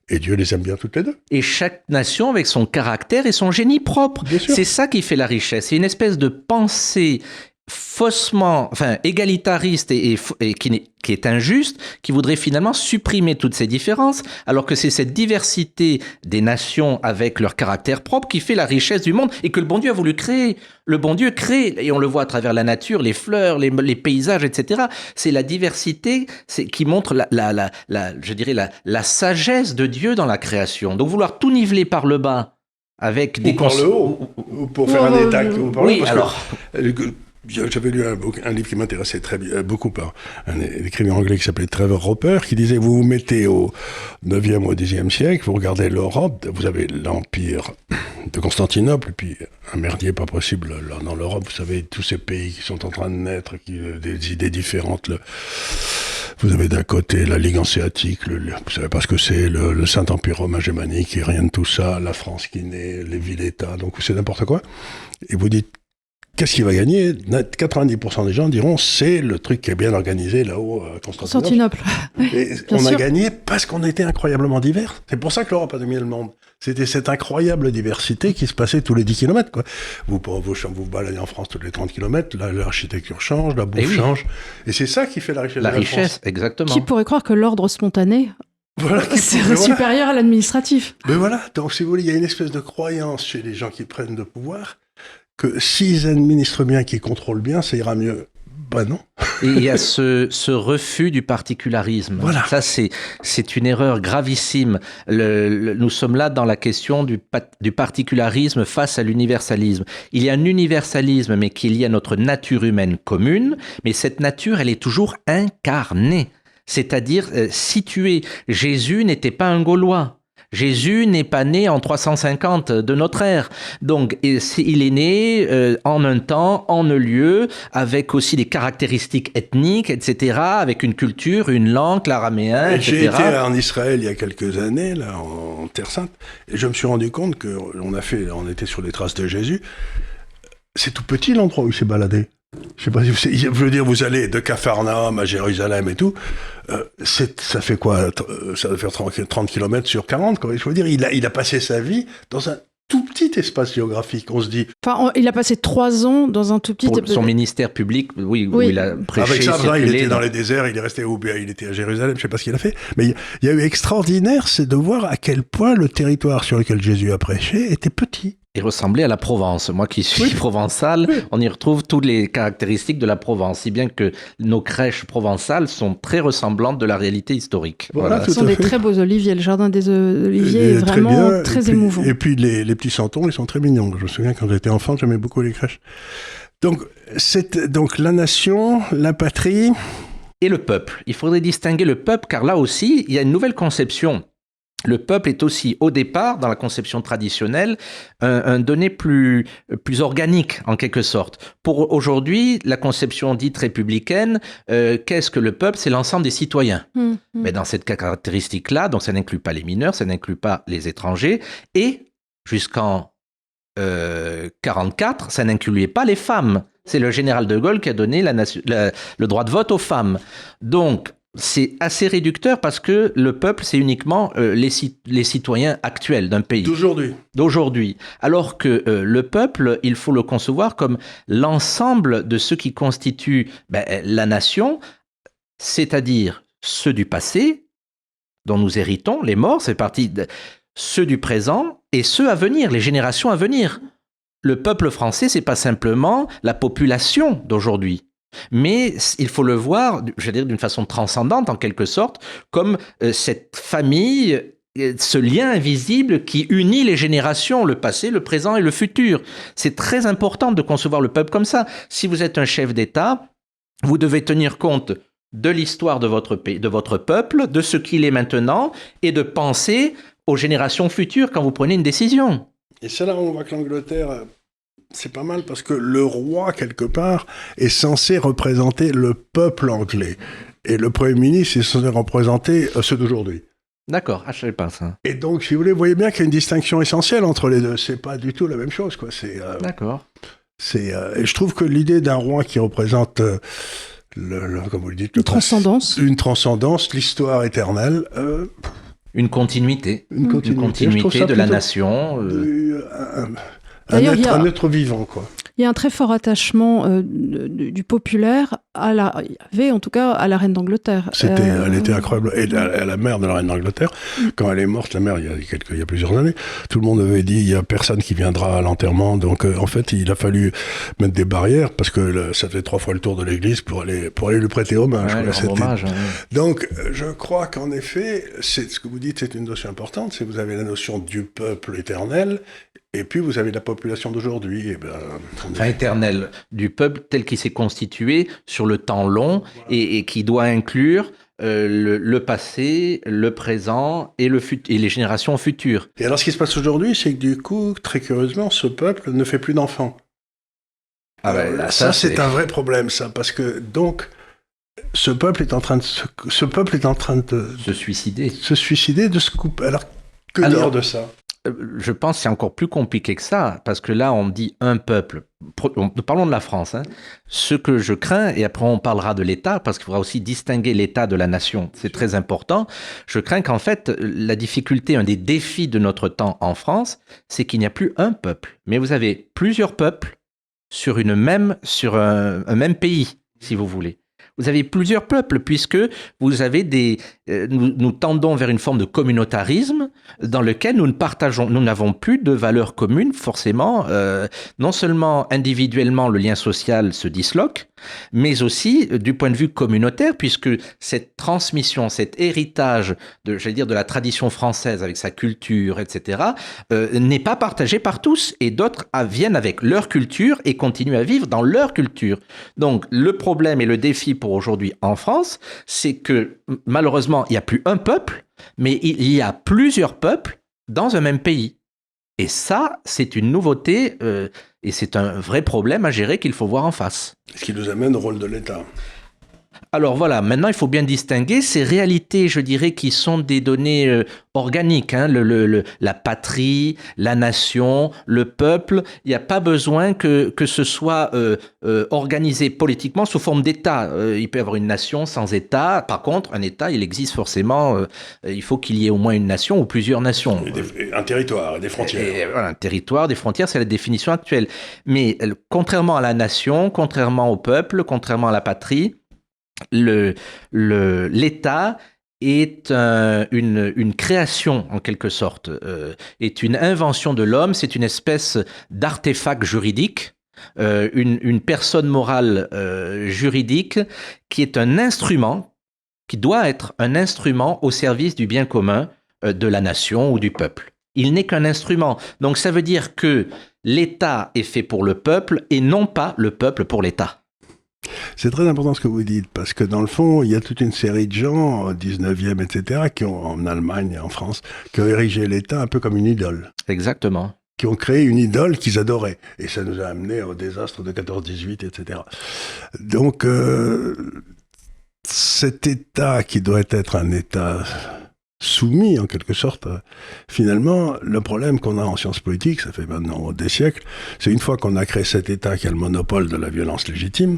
et Dieu les aime bien toutes les deux. Et chaque nation avec son caractère et son génie propre. C'est ça qui fait la richesse. C'est une espèce de pensée faussement, égalitariste et qui est injuste, qui voudrait finalement supprimer toutes ces différences, alors que c'est cette diversité des nations avec leur caractère propre qui fait la richesse du monde et que le bon Dieu a voulu créer. Le bon Dieu crée, et on le voit à travers la nature, les fleurs, les paysages, etc. C'est la diversité qui montre la sagesse de Dieu dans la création. Donc vouloir tout niveler par le bas avec des... Ou par le haut, ou pour faire un état. Oui, alors... J'avais lu un livre qui m'intéressait beaucoup par un écrivain anglais qui s'appelait Trevor Roper, qui disait, vous vous mettez au 9e ou au 10e siècle, vous regardez l'Europe, vous avez l'Empire de Constantinople, et puis un merdier pas possible dans l'Europe, vous savez, tous ces pays qui sont en train de naître, des idées différentes, vous avez d'un côté la Ligue hanséatique, vous savez pas ce que c'est, le Saint-Empire romain germanique, et rien de tout ça, la France qui naît, les villes-États, donc c'est n'importe quoi, et vous dites, qu'est-ce qui va gagner ? 90% des gens diront c'est le truc qui est bien organisé là-haut à Constantinople. Et on a gagné parce qu'on était incroyablement divers. C'est pour ça que l'Europe a dominé le monde. C'était cette incroyable diversité qui se passait tous les 10 km, quoi. Vous baladez en France tous les 30 km, là, l'architecture change, la bouffe change. Et c'est ça qui fait la richesse. La richesse, exactement. Qui pourrait croire que l'ordre spontané Voilà, c'est supérieur à l'administratif. Mais voilà, donc si vous voulez, il y a une espèce de croyance chez les gens qui prennent le pouvoir que s'ils administrent bien, qu'ils contrôlent bien, ça ira mieux. Ben non. Et il y a ce refus du particularisme. Voilà. Ça, c'est une erreur gravissime. Nous sommes là dans la question du particularisme face à l'universalisme. Il y a un universalisme, mais qui est lié à notre nature humaine commune, mais cette nature, elle est toujours incarnée. C'est-à-dire située. Jésus n'était pas un Gaulois. Jésus n'est pas né en 350 de notre ère. Donc, il est né en un temps, en un lieu, avec aussi des caractéristiques ethniques, etc., avec une culture, une langue, l'araméen, etc. J'ai été en Israël il y a quelques années, là, en Terre Sainte, et je me suis rendu compte on était sur les traces de Jésus. C'est tout petit l'endroit où il s'est baladé. Je sais pas si je veux dire, vous allez de Capharnaüm à Jérusalem et tout, ça fait quoi? Ça doit faire 30 km sur 40, quoi. Je veux dire, il a passé sa vie dans un tout petit espace géographique, on se dit. Enfin, il a passé 3 ans dans un tout petit... Pour son ministère public, oui. Où il a prêché, avec ça, il était dans les déserts, il est resté il était à Jérusalem, je sais pas ce qu'il a fait. Mais il y a eu extraordinaire, c'est de voir à quel point le territoire sur lequel Jésus a prêché était petit. Il ressemblait à la Provence. Moi qui suis provençal, on y retrouve toutes les caractéristiques de la Provence, si bien que nos crèches provençales sont très ressemblantes de la réalité historique. Voilà, Ce sont des très beaux oliviers. Le jardin des oliviers est vraiment très émouvant. Et puis les petits santons, ils sont très mignons. Je me souviens quand j'étais enfant, j'aimais beaucoup les crèches. Donc la nation, la patrie... Et le peuple. Il faudrait distinguer le peuple, car là aussi, il y a une nouvelle conception. Le peuple est aussi, au départ, dans la conception traditionnelle, un donné plus organique, en quelque sorte. Pour aujourd'hui, la conception dite républicaine, qu'est-ce que le peuple? C'est l'ensemble des citoyens. Mais dans cette caractéristique-là, donc ça n'inclut pas les mineurs, ça n'inclut pas les étrangers, et jusqu'en 1944, ça n'incluait pas les femmes. C'est le général de Gaulle qui a donné le droit de vote aux femmes. Donc, c'est assez réducteur parce que le peuple, c'est uniquement les citoyens actuels d'un pays. D'aujourd'hui. Alors que le peuple, il faut le concevoir comme l'ensemble de ceux qui constituent la nation, c'est-à-dire ceux du passé, dont nous héritons, les morts, c'est parti de ceux du présent et ceux à venir, les générations à venir. Le peuple français, c'est pas simplement la population d'aujourd'hui. Mais il faut le voir, je veux dire, d'une façon transcendante en quelque sorte, comme cette famille, ce lien invisible qui unit les générations, le passé, le présent et le futur. C'est très important de concevoir le peuple comme ça. Si vous êtes un chef d'État, vous devez tenir compte de l'histoire de votre pays, de votre peuple, de ce qu'il est maintenant, et de penser aux générations futures quand vous prenez une décision. Et c'est là où on voit que l'Angleterre... C'est pas mal parce que le roi, quelque part, est censé représenter le peuple anglais. Et le Premier ministre est censé représenter ceux d'aujourd'hui. D'accord, je ne savais pas ça. Et donc, si vous voulez, vous voyez bien qu'il y a une distinction essentielle entre les deux. C'est pas du tout la même chose, quoi. D'accord. Et je trouve que l'idée d'un roi qui représente, comme vous le dites... Une transcendance, l'histoire éternelle... Une continuité. Une continuité de la nation. D'ailleurs, un être vivant, quoi. Il y a un très fort attachement du populaire il y avait en tout cas à la reine d'Angleterre. Elle était incroyable. Et à la mère de la reine d'Angleterre, quand elle est morte, la mère, il y a plusieurs années, tout le monde avait dit, il y a personne qui viendra à l'enterrement. Donc, en fait, il a fallu mettre des barrières parce que ça faisait 3 fois le tour de l'église pour aller lui prêter hommage. Donc, je crois qu'en effet, c'est ce que vous dites, c'est une notion importante. C'est vous avez la notion du peuple éternel. Et puis, vous avez la population d'aujourd'hui. Éternel, du peuple tel qu'il s'est constitué sur le temps long et qui doit inclure le passé, le présent et les générations futures. Et alors, ce qui se passe aujourd'hui, c'est que du coup, très curieusement, ce peuple ne fait plus d'enfants. Ça, c'est un vrai problème, ça, parce que donc... Ce peuple est en train de se suicider, de se couper. Alors, que dire de ça? Je pense que c'est encore plus compliqué que ça, parce que là, on dit un peuple. Nous parlons de la France. Ce que je crains, et après on parlera de l'État, parce qu'il faudra aussi distinguer l'État de la nation. C'est très important. Je crains qu'en fait, la difficulté, un des défis de notre temps en France, c'est qu'il n'y a plus un peuple. Mais vous avez plusieurs peuples sur un même pays, si vous voulez. Vous avez plusieurs peuples, puisque vous avez nous tendons vers une forme de communautarisme dans lequel nous n'avons plus de valeurs communes, forcément. Non seulement individuellement, le lien social se disloque, mais aussi du point de vue communautaire, puisque cette transmission, cet héritage de la tradition française avec sa culture, etc., n'est pas partagé par tous, et d'autres viennent avec leur culture et continuent à vivre dans leur culture. Donc, le problème et le défi pour aujourd'hui en France, c'est que malheureusement, il n'y a plus un peuple, mais il y a plusieurs peuples dans un même pays. Et ça, c'est une nouveauté et c'est un vrai problème à gérer qu'il faut voir en face. Ce qui nous amène au rôle de l'État. Alors voilà, maintenant il faut bien distinguer ces réalités, je dirais, qui sont des données organiques, hein, la patrie, la nation, le peuple. Il n'y a pas besoin que ce soit organisé politiquement sous forme d'État. Il peut y avoir une nation sans État. Par contre, un État, il existe forcément. Il faut qu'il y ait au moins une nation ou plusieurs nations. Un territoire, des frontières. Voilà, un territoire, des frontières, c'est la définition actuelle. Mais contrairement à la nation, contrairement au peuple, contrairement à la patrie, l'État est une création, en quelque sorte, est une invention de l'homme, c'est une espèce d'artefact juridique, une personne morale juridique qui est un instrument, qui doit être un instrument au service du bien commun de la nation ou du peuple. Il n'est qu'un instrument. Donc ça veut dire que l'État est fait pour le peuple et non pas le peuple pour l'État. C'est très important ce que vous dites, parce que dans le fond, il y a toute une série de gens, au 19e, etc., qui ont, en Allemagne et en France, qui ont érigé l'État un peu comme une idole. Exactement. Qui ont créé une idole qu'ils adoraient. Et ça nous a amené au désastre de 14-18, etc. Donc, cet État qui doit être un État soumis, en quelque sorte, finalement, le problème qu'on a en sciences politiques, ça fait maintenant des siècles, c'est une fois qu'on a créé cet État qui a le monopole de la violence légitime,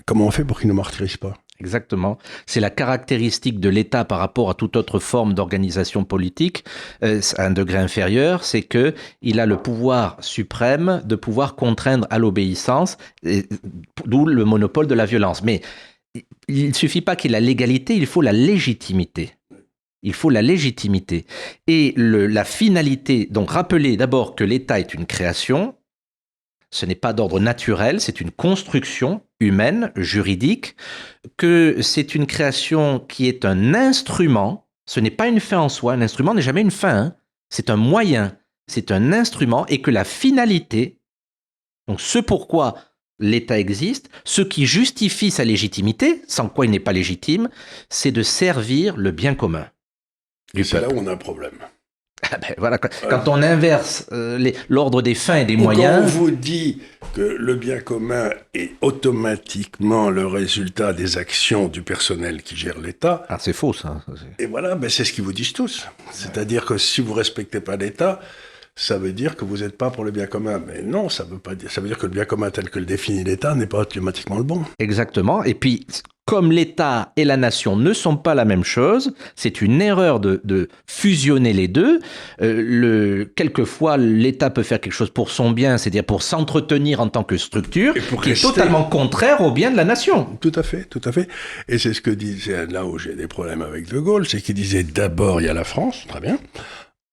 comment on fait pour qu'il ne martyrise pas ? Exactement. C'est la caractéristique de l'État par rapport à toute autre forme d'organisation politique, à un degré inférieur, c'est qu'il a le pouvoir suprême de pouvoir contraindre à l'obéissance, d'où le monopole de la violence. Mais il ne suffit pas qu'il y ait la légalité, il faut la légitimité. Il faut la légitimité. Et la finalité, donc rappelez d'abord que l'État est une création, ce n'est pas d'ordre naturel, c'est une construction humaine, juridique, que c'est une création qui est un instrument, ce n'est pas une fin en soi, un instrument n'est jamais une fin, hein. C'est un moyen, c'est un instrument, et que la finalité, donc ce pourquoi l'État existe, ce qui justifie sa légitimité, sans quoi il n'est pas légitime, c'est de servir le bien commun du peuple. C'est là où on a un problème. Ah ben voilà, quand on inverse l'ordre des fins et des moyens... Quand on vous dit que le bien commun est automatiquement le résultat des actions du personnel qui gère l'État... Ah, c'est faux, ça. Et voilà, ben c'est ce qu'ils vous disent tous. C'est-à-dire que si vous ne respectez pas l'État, ça veut dire que vous n'êtes pas pour le bien commun. Mais non, ça veut pas dire. Ça veut dire que le bien commun tel que le définit l'État n'est pas automatiquement le bon. Exactement. Et puis, comme l'État et la nation ne sont pas la même chose, c'est une erreur de fusionner les deux. Quelquefois, l'État peut faire quelque chose pour son bien, c'est-à-dire pour s'entretenir en tant que structure, qui est totalement contraire au bien de la nation. Tout à fait, tout à fait. Et c'est ce que disait, là où j'ai des problèmes avec De Gaulle, c'est qu'il disait d'abord il y a la France, très bien,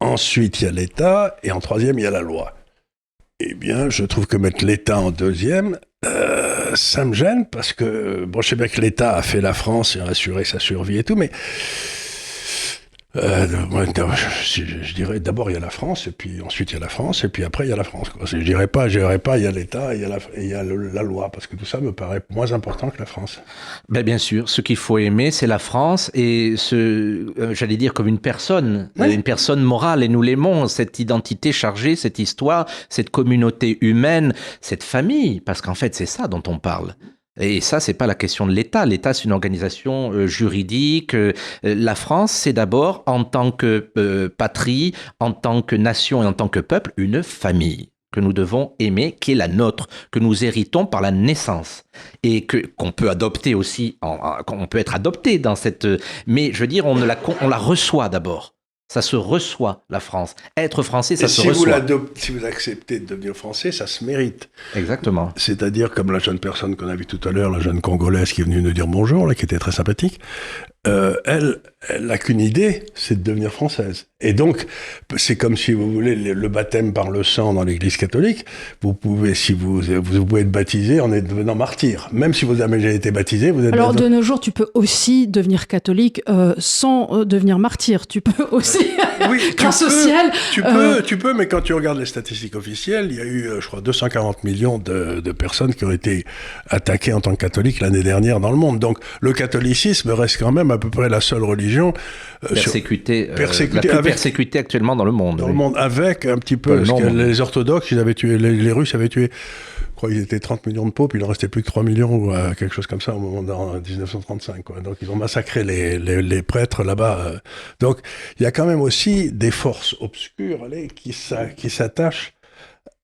ensuite il y a l'État, et en troisième il y a la loi. Eh bien, je trouve que mettre l'État en deuxième, ça me gêne, parce que, bon, je sais bien que l'État a fait la France et a assuré sa survie et tout, mais je dirais d'abord il y a la France, et puis ensuite il y a la France, et puis après il y a la France, quoi. Je dirais pas il y a l'État et il y a la loi, parce que tout ça me paraît moins important que la France. Ben bien sûr, ce qu'il faut aimer, c'est la France, et j'allais dire comme une personne morale, et nous l'aimons, cette identité chargée, cette histoire, cette communauté humaine, cette famille, parce qu'en fait c'est ça dont on parle. Et ça, c'est pas la question de l'État. L'État, c'est une organisation juridique. La France, c'est d'abord, en tant que patrie, en tant que nation et en tant que peuple, une famille que nous devons aimer, qui est la nôtre, que nous héritons par la naissance. Et qu'on peut adopter aussi, qu'on peut être adopté dans cette... Mais je veux dire, on la reçoit d'abord. Ça se reçoit, la France. Être français, ça se si reçoit. Si vous acceptez de devenir français, ça se mérite. Exactement. C'est-à-dire, comme la jeune personne qu'on a vue tout à l'heure, la jeune Congolaise qui est venue nous dire bonjour, là, qui était très sympathique, elle n'a qu'une idée, c'est de devenir française. Et donc, c'est comme si vous voulez le baptême par le sang dans l'Église catholique. Vous pouvez, si vous pouvez être baptisé en devenant martyr. Même si vous n'avez jamais été baptisé, vous êtes... Alors, de nos jours, tu peux aussi devenir catholique sans devenir martyr. Tu peux aussi, oui, grâce au ciel... Tu peux, mais quand tu regardes les statistiques officielles, il y a eu, je crois, 240 millions de personnes qui ont été attaquées en tant que catholiques l'année dernière dans le monde. Donc, le catholicisme reste quand même à peu près la seule religion persécutée actuellement dans le monde. Dans le monde, avec un petit peu... les orthodoxes, ils avaient tué, les Russes avaient tué... Je crois qu'ils étaient 30 millions de popes, il en restait plus que 3 millions ou quelque chose comme ça au moment de 1935. Quoi. Donc ils ont massacré les prêtres là-bas. Donc il y a quand même aussi des forces obscures qui s'attachent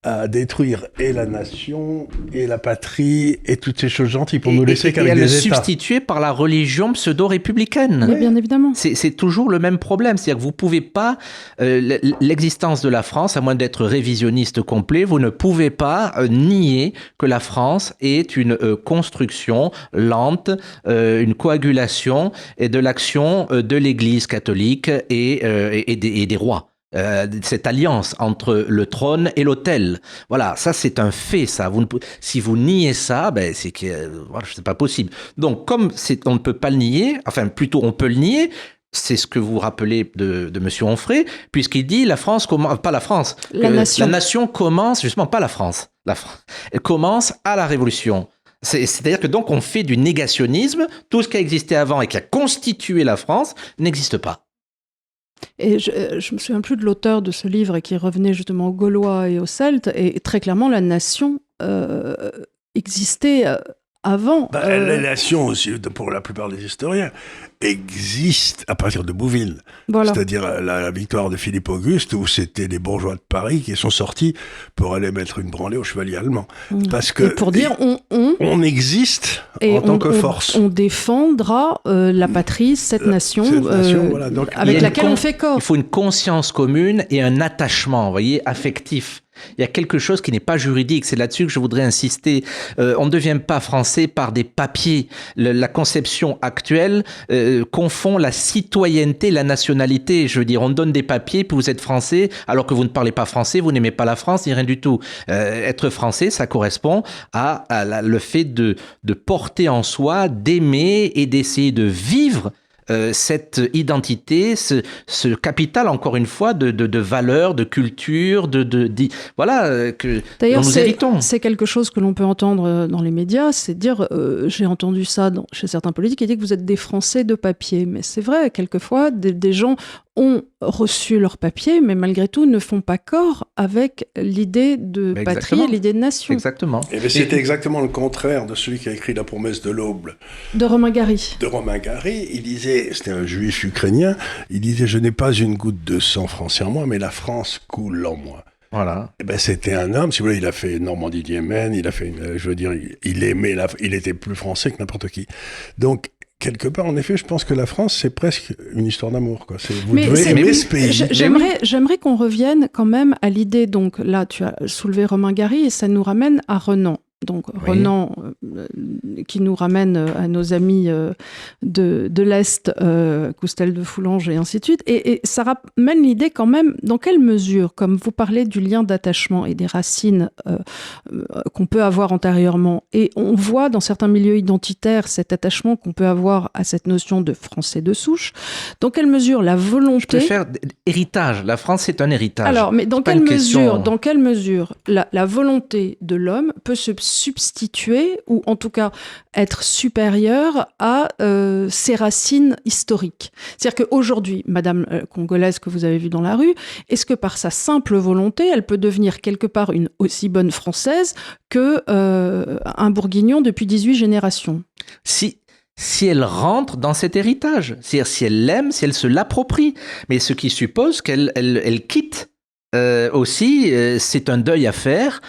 à détruire et la nation, et la patrie, et toutes ces choses gentilles pour nous laisser qu'avec des États. Et à le substituer par la religion pseudo-républicaine. Oui, bien évidemment. C'est toujours le même problème. C'est-à-dire que vous ne pouvez pas... l'existence de la France, à moins d'être révisionniste complet, vous ne pouvez pas nier que la France est une construction lente, une coagulation et de l'action de l'Église catholique et des rois. Cette alliance entre le trône et l'autel. Voilà, ça c'est un fait, ça. Si vous niez ça, ben c'est que voilà, c'est pas possible. Donc comme on ne peut pas le nier, enfin plutôt on peut le nier, c'est ce que vous rappelez de Monsieur Onfray, puisqu'il dit la France commence, pas la France, la nation commence justement pas la France. Elle commence à la Révolution. C'est-à-dire que donc on fait du négationnisme, tout ce qui a existé avant et qui a constitué la France n'existe pas. Et je me souviens plus de l'auteur de ce livre et qui revenait justement aux Gaulois et aux Celtes, et très clairement la nation existait avant. La nation aussi, pour la plupart des historiens, existe à partir de Bouvines. Voilà. C'est-à-dire la victoire de Philippe Auguste, où c'était les bourgeois de Paris qui sont sortis pour aller mettre une branlée aux chevaliers allemands. Parce que, et pour dire on existe en tant que force. On défendra la patrie, cette nation voilà. Donc, avec laquelle on fait corps. Il faut une conscience commune et un attachement, vous voyez, affectif. Il y a quelque chose qui n'est pas juridique, c'est là-dessus que je voudrais insister. On ne devient pas français par des papiers. La conception actuelle confond la citoyenneté et la nationalité. Je veux dire, on donne des papiers, puis vous êtes français, alors que vous ne parlez pas français, vous n'aimez pas la France, ni rien du tout. Être français, ça correspond à le fait de porter en soi, d'aimer et d'essayer de vivre cette identité, ce capital, encore une fois, de valeurs, de culture, voilà, que dont nous héritons. D'ailleurs, c'est quelque chose que l'on peut entendre dans les médias, c'est dire, j'ai entendu ça chez certains politiques, qui disent que vous êtes des Français de papier. Mais c'est vrai, quelquefois, des gens ont reçu leur papier, mais malgré tout ne font pas corps avec l'idée de patrie et l'idée de nation. Exactement. Et c'était exactement le contraire de celui qui a écrit La promesse de l'aube. De Romain Gary. De Romain Gary, il disait, c'était un juif ukrainien, il disait « Je n'ai pas une goutte de sang français en moi, mais la France coule en moi ». Voilà. Et ben c'était un homme, si vous voulez, il a fait Normandie-Yémen, il a fait, je veux dire, il était plus français que n'importe qui. Donc, quelque part, en effet, je pense que la France, c'est presque une histoire d'amour. Vous devez aimer ce pays. J'aimerais qu'on revienne quand même à l'idée, donc là, tu as soulevé Romain Gary, et ça nous ramène à Renan. Donc Renan, qui nous ramène à nos amis de l'Est, Coustel de Foulanges et ainsi de suite. Et ça ramène l'idée quand même, dans quelle mesure, comme vous parlez du lien d'attachement et des racines qu'on peut avoir antérieurement, et on voit dans certains milieux identitaires cet attachement qu'on peut avoir à cette notion de français de souche, dans quelle mesure la volonté... Je préfère héritage, la France c'est un héritage. Alors, mais dans quelle mesure la volonté de l'homme peut se substituer, ou en tout cas être supérieure à ses racines historiques. C'est-à-dire qu'aujourd'hui, Madame Congolaise que vous avez vue dans la rue, est-ce que par sa simple volonté, elle peut devenir quelque part une aussi bonne Française que un Bourguignon depuis 18 générations ? Si elle rentre dans cet héritage, c'est-à-dire si elle l'aime, si elle se l'approprie, mais ce qui suppose qu'elle quitte aussi, c'est un deuil à faire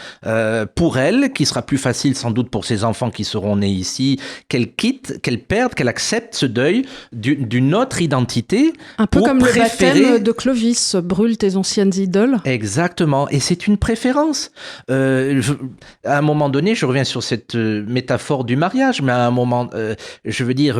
pour elle, qui sera plus facile sans doute pour ses enfants qui seront nés ici, qu'elle quitte, qu'elle perde, qu'elle accepte ce deuil d'une autre identité. Un peu comme le baptême de Clovis, brûle tes anciennes idoles. Exactement, et c'est une préférence. À un moment donné, je reviens sur cette métaphore du mariage, mais à un moment, je veux dire,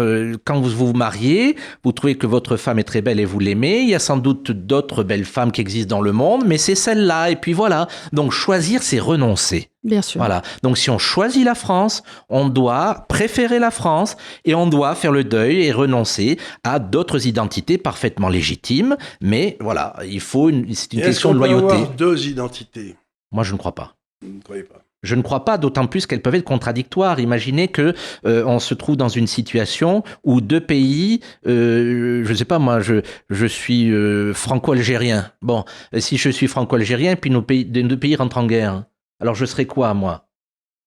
quand vous vous mariez, vous trouvez que votre femme est très belle et vous l'aimez, il y a sans doute d'autres belles femmes qui existent dans le monde, mais c'est celle-là, et puis voilà. Donc choisir, c'est renoncer. Bien sûr. Voilà. Donc si on choisit la France, on doit préférer la France et on doit faire le deuil et renoncer à d'autres identités parfaitement légitimes. Mais voilà, c'est une question de loyauté. Est-ce qu'on peut avoir deux identités ? Moi, je ne crois pas. Vous ne croyez pas ? Je ne crois pas, d'autant plus qu'elles peuvent être contradictoires. Imaginez que on se trouve dans une situation où deux pays, je ne sais pas moi, je suis franco-algérien. Bon, si je suis franco-algérien, puis nos deux pays rentrent en guerre, alors je serai quoi, moi ?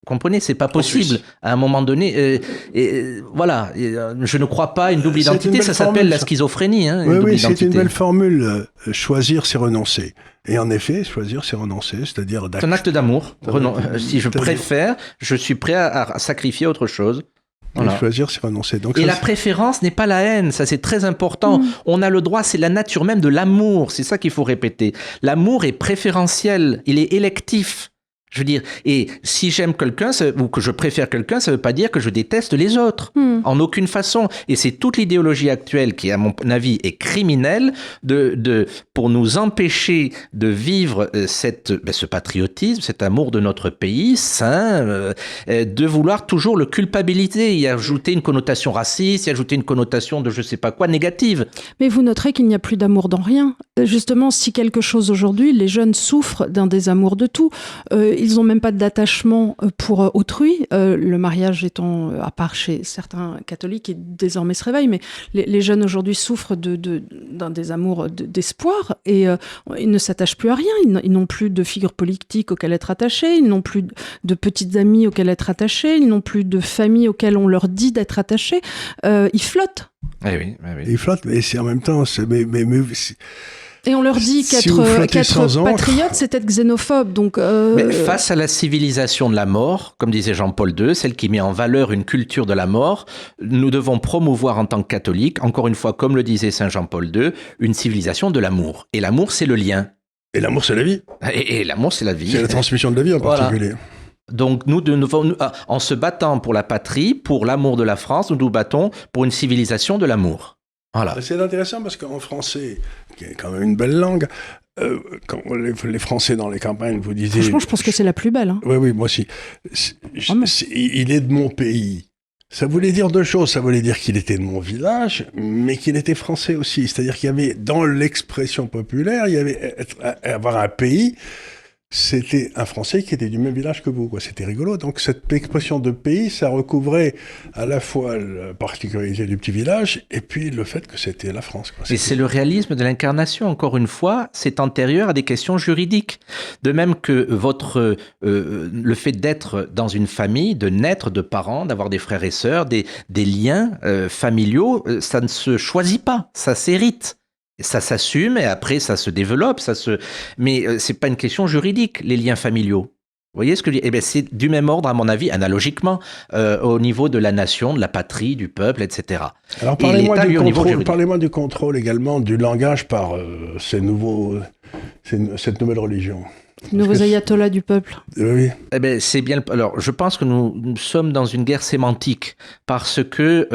Vous comprenez, c'est pas possible. À un moment donné, voilà, je ne crois pas à une double identité. Ça s'appelle la schizophrénie. Hein, oui, c'est une belle formule. Choisir, c'est renoncer. Et en effet, choisir, c'est renoncer, c'est-à-dire... C'est un acte d'amour. Si je préfère, je suis prêt à sacrifier autre chose. Voilà. Choisir, c'est renoncer. Donc et la préférence n'est pas la haine, ça c'est très important. On a le droit, c'est la nature même de l'amour, c'est ça qu'il faut répéter. L'amour est préférentiel, il est électif. Je veux dire, et si j'aime quelqu'un ou que je préfère quelqu'un, ça ne veut pas dire que je déteste les autres, en aucune façon. Et c'est toute l'idéologie actuelle qui, à mon avis, est criminelle pour nous empêcher de vivre ce patriotisme, cet amour de notre pays sain, de vouloir toujours le culpabiliser, y ajouter une connotation raciste, y ajouter une connotation de je ne sais pas quoi négative. Mais vous noterez qu'il n'y a plus d'amour dans rien. Justement, si quelque chose aujourd'hui, les jeunes souffrent d'un désamour de tout. Ils n'ont même pas d'attachement pour autrui, le mariage étant, à part chez certains catholiques, qui désormais se réveillent, mais les jeunes aujourd'hui souffrent d'un désamour d'espoir et ils ne s'attachent plus à rien. Ils n'ont plus de figures politiques auxquelles être attachés, ils n'ont plus de petites amies auxquelles être attachés, ils n'ont plus de familles auxquelles on leur dit d'être attachés. Ils flottent. Oui. Ils flottent, mais c'est en même temps... Et on leur dit qu'être patriote, c'est être xénophobe. Donc, Mais face à la civilisation de la mort, comme disait Jean-Paul II, celle qui met en valeur une culture de la mort, nous devons promouvoir en tant que catholiques, encore une fois, comme le disait Saint Jean-Paul II, une civilisation de l'amour. Et l'amour, c'est le lien. Et l'amour, c'est la vie. Et l'amour, c'est la vie. C'est la transmission de la vie en particulier. Donc nous, en se battant pour la patrie, pour l'amour de la France, nous nous battons pour une civilisation de l'amour. Voilà. C'est intéressant parce qu'en français, qui est quand même une belle langue, quand les Français dans les campagnes vous disaient... Franchement, je pense que c'est la plus belle. Hein. Oui, moi aussi. Il est de mon pays. Ça voulait dire deux choses. Ça voulait dire qu'il était de mon village, mais qu'il était français aussi. C'est-à-dire qu'il y avait, dans l'expression populaire, il y avait avoir un pays... C'était un Français qui était du même village que vous, quoi. C'était rigolo. Donc cette expression de pays, ça recouvrait à la fois la particularité du petit village et puis le fait que c'était la France, quoi. Et c'est le réalisme de l'incarnation, encore une fois, c'est antérieur à des questions juridiques. De même que le fait d'être dans une famille, de naître de parents, d'avoir des frères et sœurs, des liens familiaux, ça ne se choisit pas, ça s'hérite. Ça s'assume et après ça se développe, mais c'est pas une question juridique, les liens familiaux. Vous voyez ce que je dis ? Eh bien, c'est du même ordre, à mon avis, analogiquement, au niveau de la nation, de la patrie, du peuple, etc. Alors parlez-moi du contrôle également du langage par cette nouvelle religion. Nouveaux ayatollahs du peuple. Oui. Eh ben, c'est bien. Alors, je pense que nous sommes dans une guerre sémantique parce que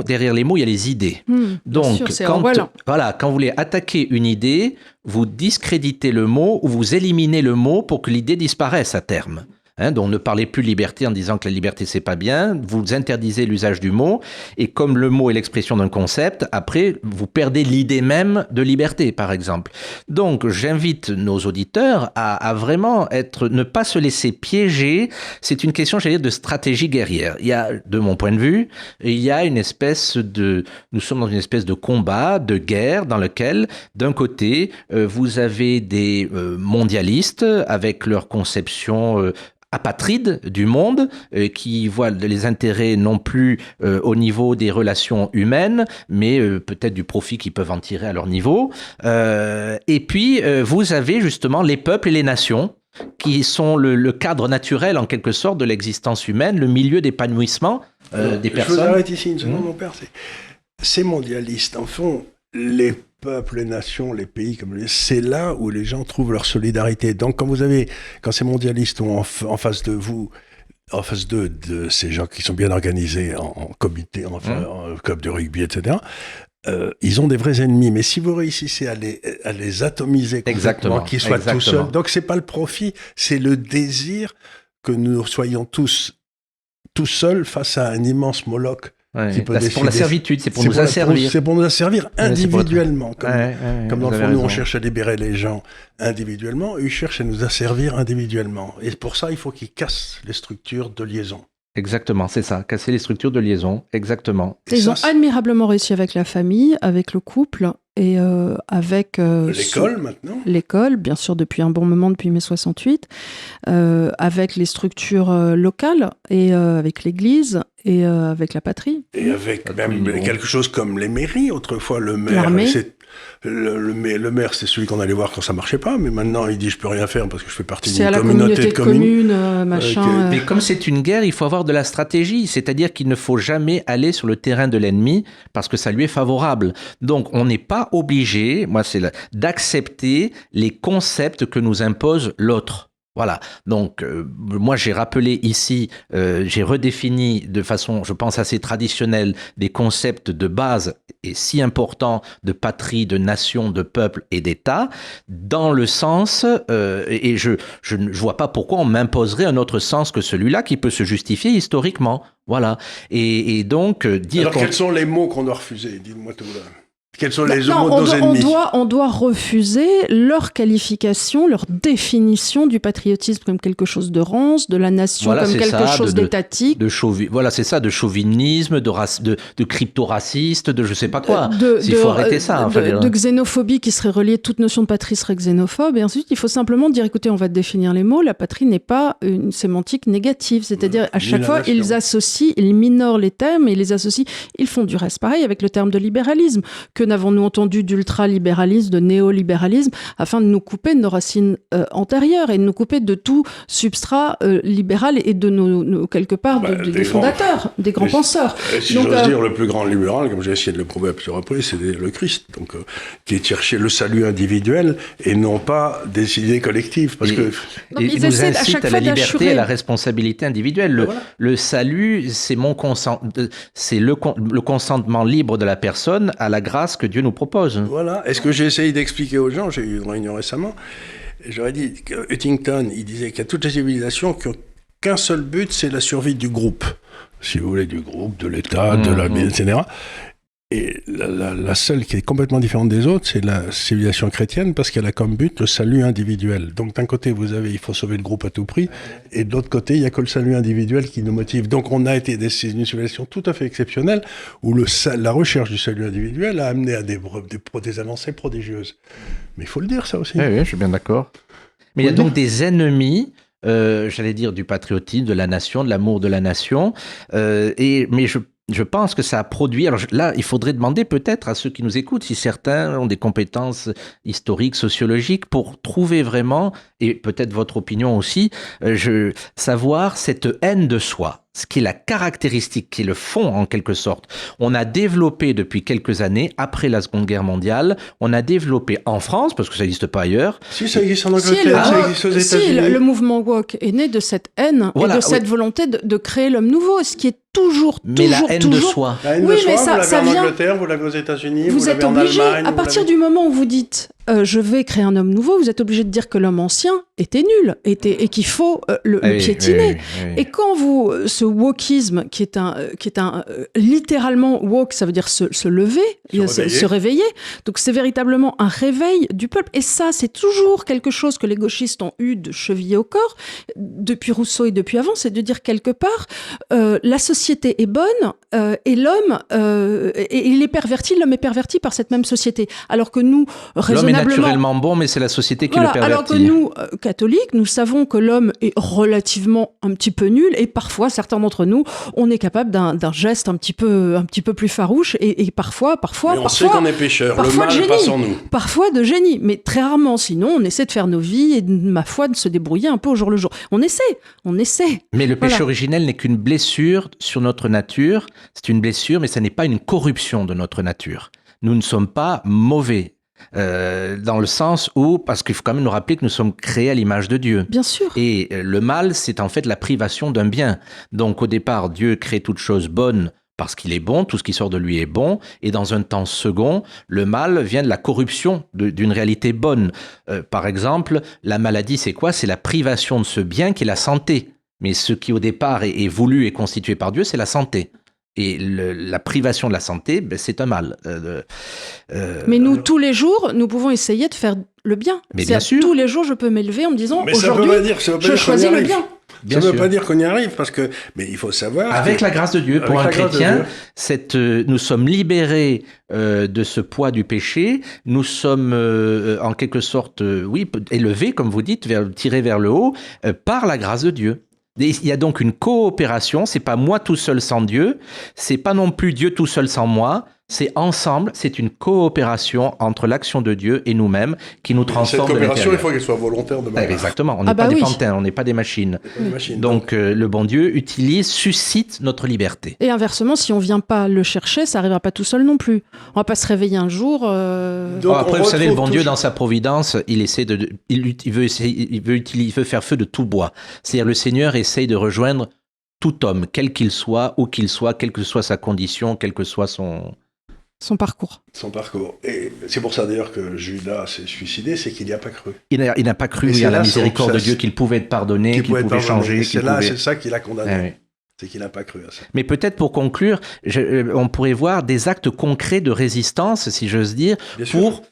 derrière les mots, il y a les idées. Donc, sûr, quand vous voulez attaquer une idée, vous discréditez le mot ou vous éliminez le mot pour que l'idée disparaisse à terme. Donc ne parlez plus de liberté en disant que la liberté c'est pas bien, vous interdisez l'usage du mot, et comme le mot est l'expression d'un concept, après vous perdez l'idée même de liberté par exemple. Donc j'invite nos auditeurs à vraiment ne pas se laisser piéger, c'est une question j'allais dire de stratégie guerrière. Il y a, de mon point de vue, nous sommes dans une espèce de combat, de guerre dans lequel d'un côté vous avez des mondialistes avec leur conception apatride du monde, qui voit les intérêts non plus au niveau des relations humaines, mais peut-être du profit qu'ils peuvent en tirer à leur niveau. Et puis, vous avez justement les peuples et les nations, qui sont le cadre naturel, en quelque sorte, de l'existence humaine, le milieu d'épanouissement des personnes. Je vous arrête ici une seconde, mon père. Ces mondialistes, en fond, les peuples, les nations, les pays, c'est là où les gens trouvent leur solidarité. Donc, quand ces mondialistes ont en face de vous, en face d'eux, de ces gens qui sont bien organisés en comité, en club de rugby, etc., ils ont des vrais ennemis. Mais si vous réussissez à les atomiser complètement, qu'ils soient tout seuls, donc c'est pas le profit, c'est le désir que nous soyons tous seuls face à un immense Moloch. C'est pour la servitude, c'est pour nous asservir. C'est pour nous asservir individuellement. Comme dans le fond, nous, on cherche à libérer les gens individuellement, eux, ils cherchent à nous asservir individuellement. Et pour ça, il faut qu'ils cassent les structures de liaison. Exactement, c'est ça, casser les structures de liaison, exactement. Ils ont admirablement réussi avec la famille, avec le couple et avec... l'école maintenant. L'école, bien sûr, depuis un bon moment, depuis mai 68, avec les structures locales et avec l'Église et avec la patrie. Et avec même quelque chose comme les mairies. Autrefois, le maire, le maire, c'est celui qu'on allait voir quand ça marchait pas, mais maintenant il dit je peux rien faire parce que je fais partie d'une communauté de communes. Machin. Mais comme c'est une guerre, il faut avoir de la stratégie, c'est-à-dire qu'il ne faut jamais aller sur le terrain de l'ennemi parce que ça lui est favorable. Donc on n'est pas obligé, d'accepter les concepts que nous impose l'autre. Voilà, donc moi j'ai rappelé ici, j'ai redéfini de façon, je pense, assez traditionnelle des concepts de base et si importants de patrie, de nation, de peuple et d'État, dans le sens, et je ne vois pas pourquoi on m'imposerait un autre sens que celui-là qui peut se justifier historiquement. Voilà, et donc dire... Alors quels sont les mots qu'on doit refuser? Dis-moi tout là. Quels sont les mots de nos ennemis? On doit refuser leur qualification, leur définition du patriotisme comme quelque chose de rance, de la nation comme quelque chose d'étatique. Voilà, c'est ça, de chauvinisme, de crypto-raciste, de je sais pas quoi. Il faut arrêter ça. De xénophobie qui serait reliée, toute notion de patrie serait xénophobe. Et ensuite, il faut simplement dire, écoutez, on va définir les mots. La patrie n'est pas une sémantique négative. C'est-à-dire, à chaque fois, ils minorent les termes et ils les associent. Ils font du reste pareil avec le terme de libéralisme. Que n'avons-nous entendu d'ultralibéralisme, de néolibéralisme, afin de nous couper de nos racines antérieures et de nous couper de tout substrat libéral et de nos quelque part, des fondateurs, des grands penseurs. Si j'ose dire, le plus grand libéral, comme j'ai essayé de le prouver à plusieurs reprises, c'est le Christ, donc, qui est chercher le salut individuel et non pas des idées collectives. Parce que il nous incite à la liberté et à la responsabilité individuelle. Le salut, c'est le consentement libre de la personne à la grâce que Dieu nous propose. Voilà. Est-ce que j'ai essayé d'expliquer aux gens? J'ai eu une réunion récemment. J'aurais dit que Huntington, il disait qu'il y a toutes les civilisations qui n'ont qu'un seul but, c'est la survie du groupe. Si vous voulez, du groupe, de l'État, de la vie, etc. Et la seule qui est complètement différente des autres, c'est la civilisation chrétienne parce qu'elle a comme but le salut individuel. Donc d'un côté, il faut sauver le groupe à tout prix, et de l'autre côté, il n'y a que le salut individuel qui nous motive. Donc on a été une civilisation tout à fait exceptionnelle où la recherche du salut individuel a amené à des avancées prodigieuses. Mais il faut le dire, ça aussi. Oui, je suis bien d'accord. Mais il y a donc des ennemis, j'allais dire, du patriotisme, de la nation, de l'amour de la nation, mais je pense que ça a produit... Alors là, il faudrait demander peut-être à ceux qui nous écoutent si certains ont des compétences historiques, sociologiques, pour trouver vraiment, et peut-être votre opinion aussi, savoir cette haine de soi. Ce qui est la caractéristique, qui est le fond en quelque sorte. On a développé depuis quelques années, après la Seconde Guerre mondiale, on a développé en France, parce que ça n'existe pas ailleurs. Si, ça existe en Angleterre, ça existe aux États-Unis. Le mouvement woke est né de cette haine et de cette volonté de créer l'homme nouveau, ce qui est toujours la haine de soi. La haine de soi, vous l'avez en Angleterre, vous l'avez aux États-Unis, vous l'avez en Allemagne. Vous êtes obligé, à partir du moment où vous dites je vais créer un homme nouveau, vous êtes obligé de dire que l'homme ancien était nul et qu'il faut le piétiner. Oui. Et quand ce wokisme, qui est un littéralement woke, ça veut dire se lever, se réveiller. Donc c'est véritablement un réveil du peuple. Et ça, c'est toujours quelque chose que les gauchistes ont eu de chevillé au corps, depuis Rousseau et depuis avant, c'est de dire quelque part, la société est bonne et l'homme, et il est perverti, l'homme est perverti par cette même société. Alors que nous, raisonnons naturellement bon, mais c'est la société qui le pervertit. Alors que nous, catholiques, nous savons que l'homme est relativement un petit peu nul, et parfois, certains d'entre nous, on est capable d'un geste un petit peu plus farouche, et parfois... Mais on sait qu'on est pécheur, le mal passe en nous. Parfois de génie, mais très rarement. Sinon, on essaie de faire nos vies et, ma foi, de se débrouiller un peu au jour le jour. On essaie. Mais le péché originel n'est qu'une blessure sur notre nature. C'est une blessure, mais ça n'est pas une corruption de notre nature. Nous ne sommes pas mauvais. Dans le sens où, parce qu'il faut quand même nous rappeler que nous sommes créés à l'image de Dieu. Bien sûr. Et le mal, c'est en fait la privation d'un bien. Donc au départ, Dieu crée toute chose bonne parce qu'il est bon, tout ce qui sort de lui est bon, et dans un temps second, le mal vient de la corruption d'une réalité bonne. Par exemple, la maladie, c'est quoi? C'est la privation de ce bien qui est la santé. Mais ce qui au départ est voulu et constitué par Dieu, c'est la santé. Et la privation de la santé, c'est un mal. Mais nous, tous les jours, nous pouvons essayer de faire le bien. Mais bien sûr. Tous les jours, je peux m'élever en me disant, mais aujourd'hui, je choisis le bien. Ça ne veut pas dire qu'on y arrive, mais il faut savoir... Avec la grâce de Dieu, pour un chrétien, nous sommes libérés de ce poids du péché, nous sommes en quelque sorte, élevés, comme vous dites, tirés vers le haut, par la grâce de Dieu. Il y a donc une coopération, c'est pas moi tout seul sans Dieu, c'est pas non plus Dieu tout seul sans moi, c'est ensemble, c'est une coopération entre l'action de Dieu et nous-mêmes qui nous transforme de l'intérieur. Cette coopération, il faut qu'elle soit volontaire de manière. Exactement, on n'est pas des pantins, on n'est pas des machines. Donc le bon Dieu suscite notre liberté. Et inversement, si on ne vient pas le chercher, ça n'arrivera pas tout seul non plus. On ne va pas se réveiller un jour... Donc, après, vous savez, le bon Dieu, dans sa providence, il veut faire feu de tout bois. C'est-à-dire le Seigneur essaye de rejoindre tout homme, quel qu'il soit, où qu'il soit, quelle que soit sa condition, quel que soit son parcours. Et c'est pour ça d'ailleurs que Judas s'est suicidé, c'est qu'il n'y a pas cru. Il n'a pas cru à la miséricorde de Dieu, qu'il pouvait être pardonné, qu'il pouvait changer. C'est ça qu'il a condamné. Ah, oui. C'est qu'il n'a pas cru à ça. Mais peut-être pour conclure, on pourrait voir des actes concrets de résistance, si j'ose dire, pour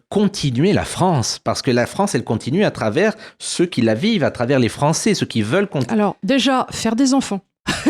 continuer la France. Parce que la France, elle continue à travers ceux qui la vivent, à travers les Français, ceux qui veulent continuer. Alors déjà, faire des enfants.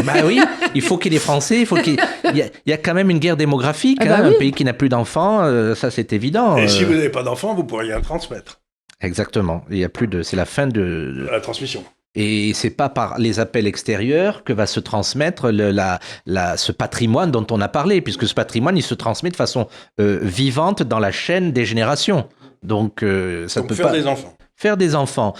Bah oui, il faut qu'il y ait des Français, il y a quand même une guerre démographique, un pays qui n'a plus d'enfants, ça c'est évident. Et si vous n'avez pas d'enfants, vous pourriez rien transmettre. Exactement, c'est la fin de la transmission. Et c'est pas par les appels extérieurs que va se transmettre ce patrimoine dont on a parlé, puisque ce patrimoine, il se transmet de façon vivante dans la chaîne des générations. Donc ça peut faire pas... des enfants. Faire des enfants.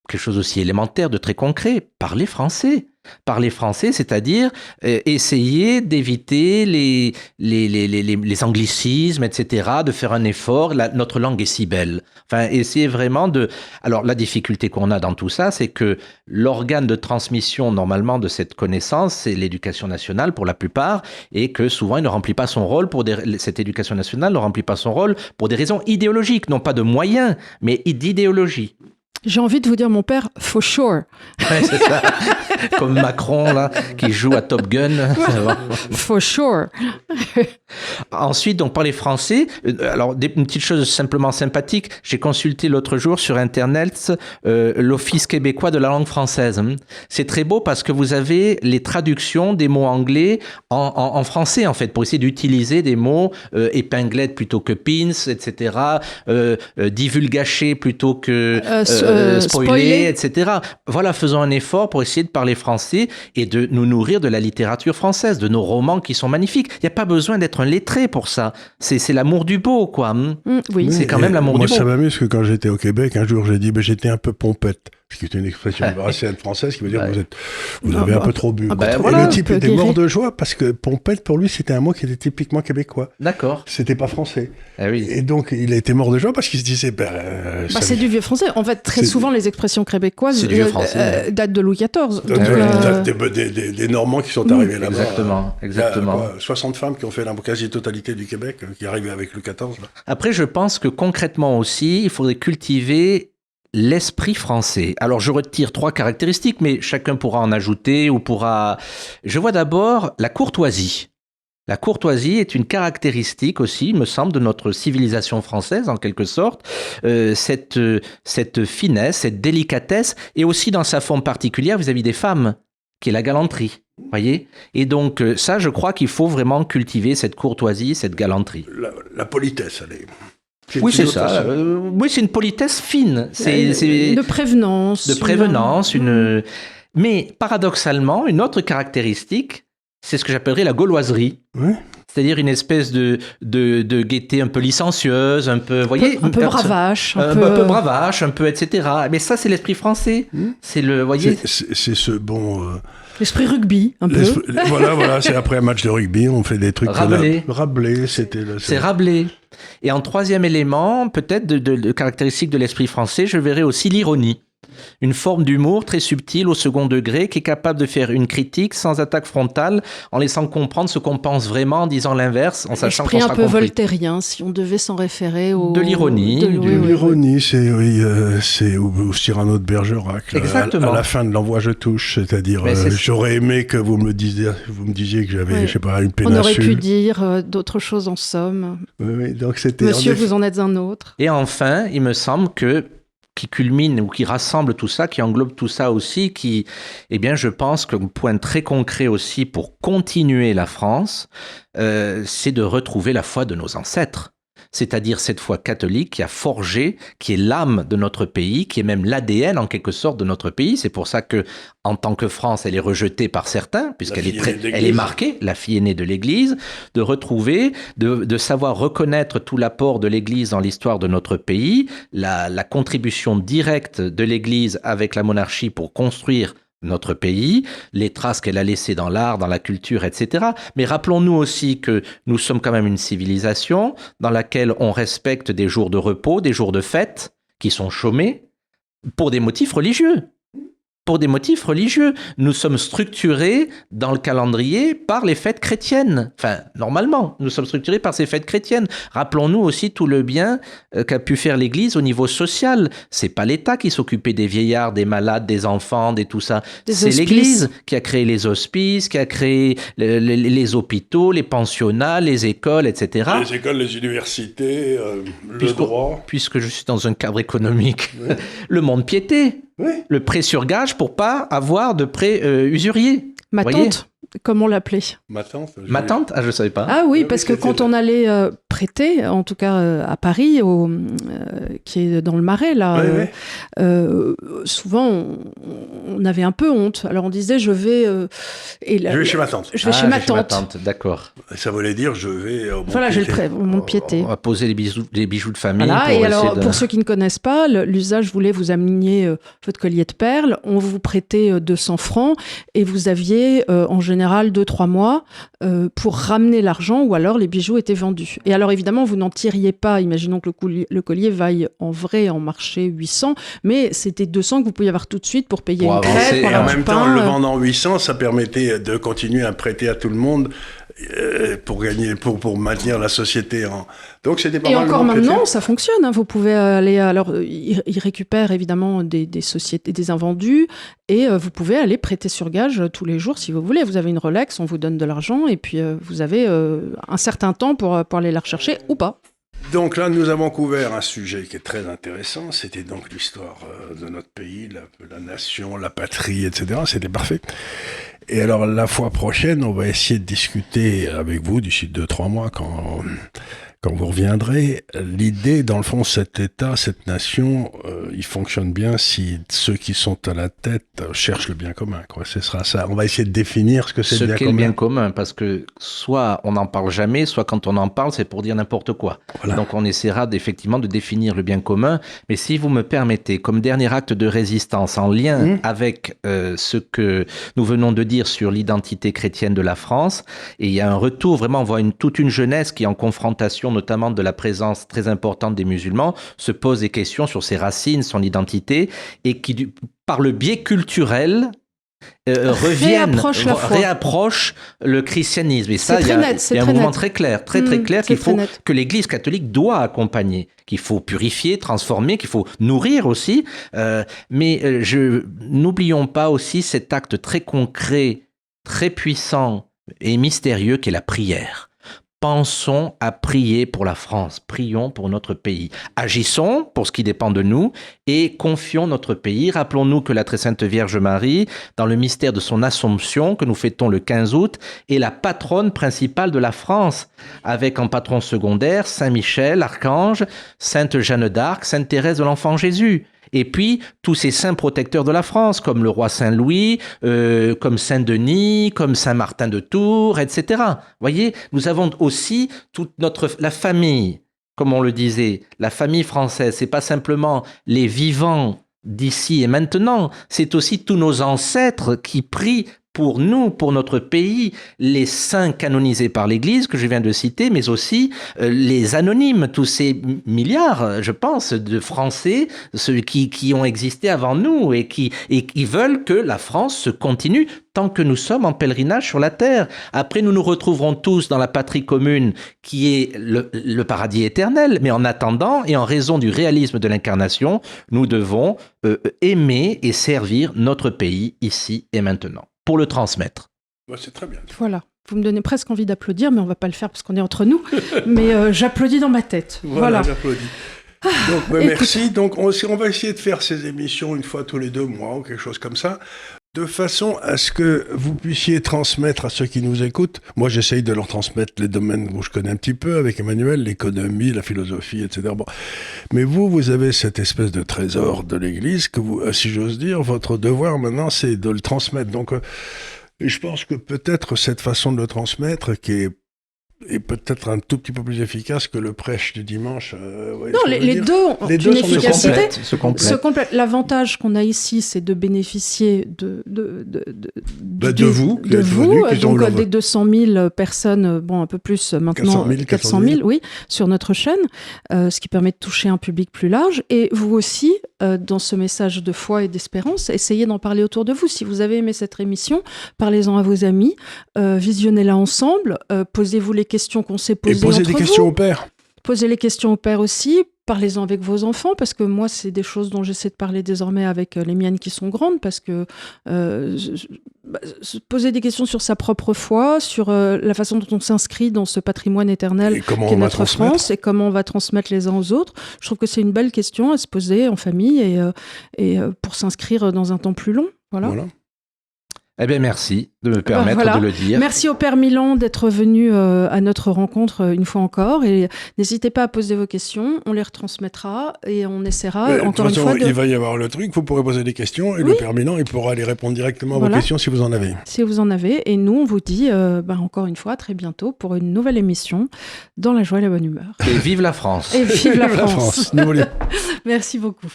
Quelque chose aussi élémentaire, de très concret, parler français. Parler français, c'est-à-dire essayer d'éviter les anglicismes, etc., de faire un effort. Notre langue est si belle. Enfin, essayer vraiment de... Alors, la difficulté qu'on a dans tout ça, c'est que l'organe de transmission, normalement, de cette connaissance, c'est l'éducation nationale pour la plupart, et que souvent, il ne remplit pas son rôle cette éducation nationale ne remplit pas son rôle pour des raisons idéologiques, non pas de moyens, mais d'idéologie. J'ai envie de vous dire, mon père, for sure. Ouais, c'est ça. Comme Macron, là, qui joue à Top Gun. For sure. Ensuite, donc, parler français. Alors, une petite chose simplement sympathique. J'ai consulté l'autre jour sur Internet l'Office québécois de la langue française. C'est très beau parce que vous avez les traductions des mots anglais en français, en fait, pour essayer d'utiliser des mots épinglette plutôt que pins, etc. Divulgacher plutôt que spoiler, etc. Voilà, faisons un effort pour essayer de parler français et de nous nourrir de la littérature française, de nos romans qui sont magnifiques. Il n'y a pas besoin d'être un lettré pour ça. C'est l'amour du beau, quoi. Oui. C'est quand même l'amour du beau. Moi, ça m'amuse que quand j'étais au Québec, un jour, j'ai dit, j'étais un peu pompette. Ce qui est une expression assez française qui veut dire que vous avez un peu trop bu. Voilà, le type était mort de joie parce que pompette, pour lui, c'était un mot qui était typiquement québécois. D'accord. C'était pas français. Ah oui. Et donc, il a été mort de joie parce qu'il se disait... c'est du vieux français. En fait, très souvent, les expressions québécoises datent de Louis XIV. Des Normands qui sont arrivés là-bas. Exactement. 60 femmes qui ont fait la quasi-totalité du Québec, qui arrivaient avec Louis XIV. Là. Après, je pense que concrètement aussi, il faudrait cultiver l'esprit français. Alors, je retire 3 caractéristiques, mais chacun pourra en ajouter ou pourra... Je vois d'abord la courtoisie. La courtoisie est une caractéristique aussi, il me semble, de notre civilisation française, en quelque sorte. Cette finesse, cette délicatesse, et aussi dans sa forme particulière vis-à-vis des femmes, qui est la galanterie. Voyez ? Et donc, ça, je crois qu'il faut vraiment cultiver cette courtoisie, cette galanterie. La politesse, Oui, c'est ça. Oui, c'est une politesse fine. De prévenance. De prévenance. Mais paradoxalement, une autre caractéristique, c'est ce que j'appellerais la gauloiserie. Oui. C'est-à-dire une espèce de gaieté un peu licencieuse, un peu, voyez, un peu bravache, un peu bravache, un peu etc. Mais ça, c'est l'esprit français. C'est le, voyez. C'est ce bon. L'esprit rugby, un peu. Voilà, c'est après un match de rugby, on fait des trucs. Rabelais, c'était. C'est Rabelais. Et en troisième élément, peut-être de caractéristique de l'esprit français, je verrais aussi l'ironie. Une forme d'humour très subtile au second degré qui est capable de faire une critique sans attaque frontale en laissant comprendre ce qu'on pense vraiment en disant l'inverse, en sachant qu'on sera un peu compris. Voltairien, si on devait s'en référer au... De l'ironie. L'ironie, c'est au Cyrano de Bergerac. Exactement. À la fin de l'envoi, je touche. C'est-à-dire, j'aurais aimé que vous me disiez que j'avais, je sais pas, une péninsule. On aurait pu dire d'autres choses en somme. Oui, donc c'était... Monsieur, vous en êtes un autre. Et enfin, il me semble que qui culmine ou qui rassemble tout ça, qui englobe tout ça aussi, je pense qu'un point très concret aussi pour continuer la France, c'est de retrouver la foi de nos ancêtres. C'est-à-dire cette foi catholique qui a forgé, qui est l'âme de notre pays, qui est même l'ADN en quelque sorte de notre pays. C'est pour ça que, en tant que France, elle est rejetée par certains, puisqu'elle est marquée, la fille aînée de l'Église, de retrouver, de savoir reconnaître tout l'apport de l'Église dans l'histoire de notre pays, la contribution directe de l'Église avec la monarchie pour construire notre pays, les traces qu'elle a laissées dans l'art, dans la culture, etc. Mais rappelons-nous aussi que nous sommes quand même une civilisation dans laquelle on respecte des jours de repos, des jours de fête qui sont chômés pour des motifs religieux. Nous sommes structurés dans le calendrier par les fêtes chrétiennes. Enfin, normalement, nous sommes structurés par ces fêtes chrétiennes. Rappelons-nous aussi tout le bien qu'a pu faire l'Église au niveau social. C'est pas l'État qui s'occupait des vieillards, des malades, des enfants, de tout ça. C'est l'Église qui a créé les hospices, qui a créé les hôpitaux, les pensionnats, les écoles, etc. Les écoles, les universités, le droit. Puisque je suis dans un cadre économique, oui. Le monde-piété. Oui. Le prêt sur gage pour pas avoir de prêt usurier. Ma tante, comme on l'appelait. Ma tante, je ne savais pas. Ah oui, parce que quand on allait prêter, en tout cas à Paris, qui est dans le Marais, là, souvent on avait un peu honte. Alors on disait je vais chez ma tante. Je vais chez ma tante. D'accord. Ça voulait dire je vais au Voilà, j'ai le prêt au Mont-Piété. On va poser les bijoux de famille. Voilà, et alors pour ceux qui ne connaissent pas, l'usage voulait vous amener votre collier de perles, on vous prêtait 200 francs et vous aviez en général 2-3 mois pour ramener l'argent ou alors les bijoux étaient vendus. Et alors évidemment, vous n'en tiriez pas, imaginons que le collier vaille en marché 800, mais c'était 200 que vous pouviez avoir tout de suite pour payer une crêpe. Et en même temps, le vendant 800, ça permettait de continuer à prêter à tout le monde pour maintenir la société en... Donc c'était pas mal. Et encore maintenant, ça fonctionne. Hein. Vous pouvez aller... Alors, ils récupèrent évidemment des sociétés, des invendus, et vous pouvez aller prêter sur gage tous les jours si vous voulez. Vous avez une Rolex, on vous donne de l'argent, et puis vous avez un certain temps pour aller la rechercher ou pas. Donc là, nous avons couvert un sujet qui est très intéressant. C'était donc l'histoire de notre pays, la nation, la patrie, etc. C'était parfait. Et alors, la fois prochaine, on va essayer de discuter avec vous d'ici 2-3 mois quand vous reviendrez. L'idée, dans le fond, cet État, cette nation, il fonctionne bien si ceux qui sont à la tête cherchent le bien commun, quoi. Ce sera ça. On va essayer de définir ce que c'est le bien commun. Ce qu'est le bien commun, parce que soit on n'en parle jamais, soit quand on en parle, c'est pour dire n'importe quoi. Voilà. Donc on essaiera effectivement de définir le bien commun. Mais si vous me permettez, comme dernier acte de résistance en lien avec ce que nous venons de dire sur l'identité chrétienne de la France, et il y a un retour, vraiment, on voit toute une jeunesse qui est en confrontation notamment de la présence très importante des musulmans, se pose des questions sur ses racines, son identité, et qui, par le biais culturel, réapproche le christianisme. Et ça, il y a un mouvement très clair, très clair que l'Église catholique doit accompagner, qu'il faut purifier, transformer, qu'il faut nourrir aussi. Mais n'oublions pas aussi cet acte très concret, très puissant et mystérieux qu'est la prière. pensons à prier pour la France, prions pour notre pays. Agissons pour ce qui dépend de nous et confions notre pays. Rappelons-nous que la très sainte Vierge Marie, dans le mystère de son Assomption, que nous fêtons le 15 août, est la patronne principale de la France, avec en patron secondaire Saint Michel, Archange, Sainte Jeanne d'Arc, Sainte Thérèse de l'Enfant Jésus. Et puis, tous ces saints protecteurs de la France, comme le roi Saint-Louis, comme Saint-Denis, comme Saint-Martin de Tours, etc. Voyez, nous avons aussi toute la famille, comme on le disait, la famille française. C'est pas simplement les vivants d'ici et maintenant, c'est aussi tous nos ancêtres qui prient pour nous, pour notre pays, les saints canonisés par l'Église que je viens de citer, mais aussi les anonymes, tous ces milliards, je pense, de Français, ceux qui ont existé avant nous et qui veulent que la France se continue tant que nous sommes en pèlerinage sur la terre. Après, nous nous retrouverons tous dans la patrie commune qui est le paradis éternel, mais en attendant et en raison du réalisme de l'incarnation, nous devons aimer et servir notre pays ici et maintenant, pour le transmettre. Ouais, c'est très bien. Voilà. Vous me donnez presque envie d'applaudir, mais on ne va pas le faire parce qu'on est entre nous. Mais j'applaudis dans ma tête. Voilà. J'applaudis. Donc, merci. Donc, on va essayer de faire ces émissions une fois tous les 2 mois ou quelque chose comme ça, de façon à ce que vous puissiez transmettre à ceux qui nous écoutent. Moi, j'essaye de leur transmettre les domaines où je connais un petit peu avec Emmanuel, l'économie, la philosophie, etc. Bon. Mais vous avez cette espèce de trésor de l'Église que vous, si j'ose dire, votre devoir maintenant, c'est de le transmettre. Donc, et je pense que peut-être cette façon de le transmettre qui est peut-être un tout petit peu plus efficace que le prêche du dimanche. Non, les deux ont une efficacité. Se complètent. L'avantage qu'on a ici, c'est de bénéficier de vous, donc des 200 000 personnes, bon un peu plus maintenant, 400 000 oui, sur notre chaîne, ce qui permet de toucher un public plus large. Et vous aussi, dans ce message de foi et d'espérance, essayez d'en parler autour de vous. Si vous avez aimé cette émission, parlez-en à vos amis, visionnez-la ensemble, posez-vous les questions qu'on s'est posées entre vous. Et posez des questions au père. Posez les questions au père aussi. Parlez-en avec vos enfants, parce que moi, c'est des choses dont j'essaie de parler désormais avec les miennes qui sont grandes, parce que poser des questions sur sa propre foi, sur la façon dont on s'inscrit dans ce patrimoine éternel qu'est notre France, et comment on va transmettre les uns aux autres. Je trouve que c'est une belle question à se poser en famille et pour s'inscrire dans un temps plus long. Voilà. Eh bien, merci de me permettre de le dire. Merci au Père Milan d'être venu à notre rencontre une fois encore. Et n'hésitez pas à poser vos questions, on les retransmettra et on essaiera encore une fois il va y avoir le truc, vous pourrez poser des questions et le Père Milan, il pourra aller répondre directement à vos questions si vous en avez. Si vous en avez. Et nous, on vous dit encore une fois, à très bientôt pour une nouvelle émission dans la joie et la bonne humeur. Et vive la France. Et vive la France. Nous voulons. Merci beaucoup.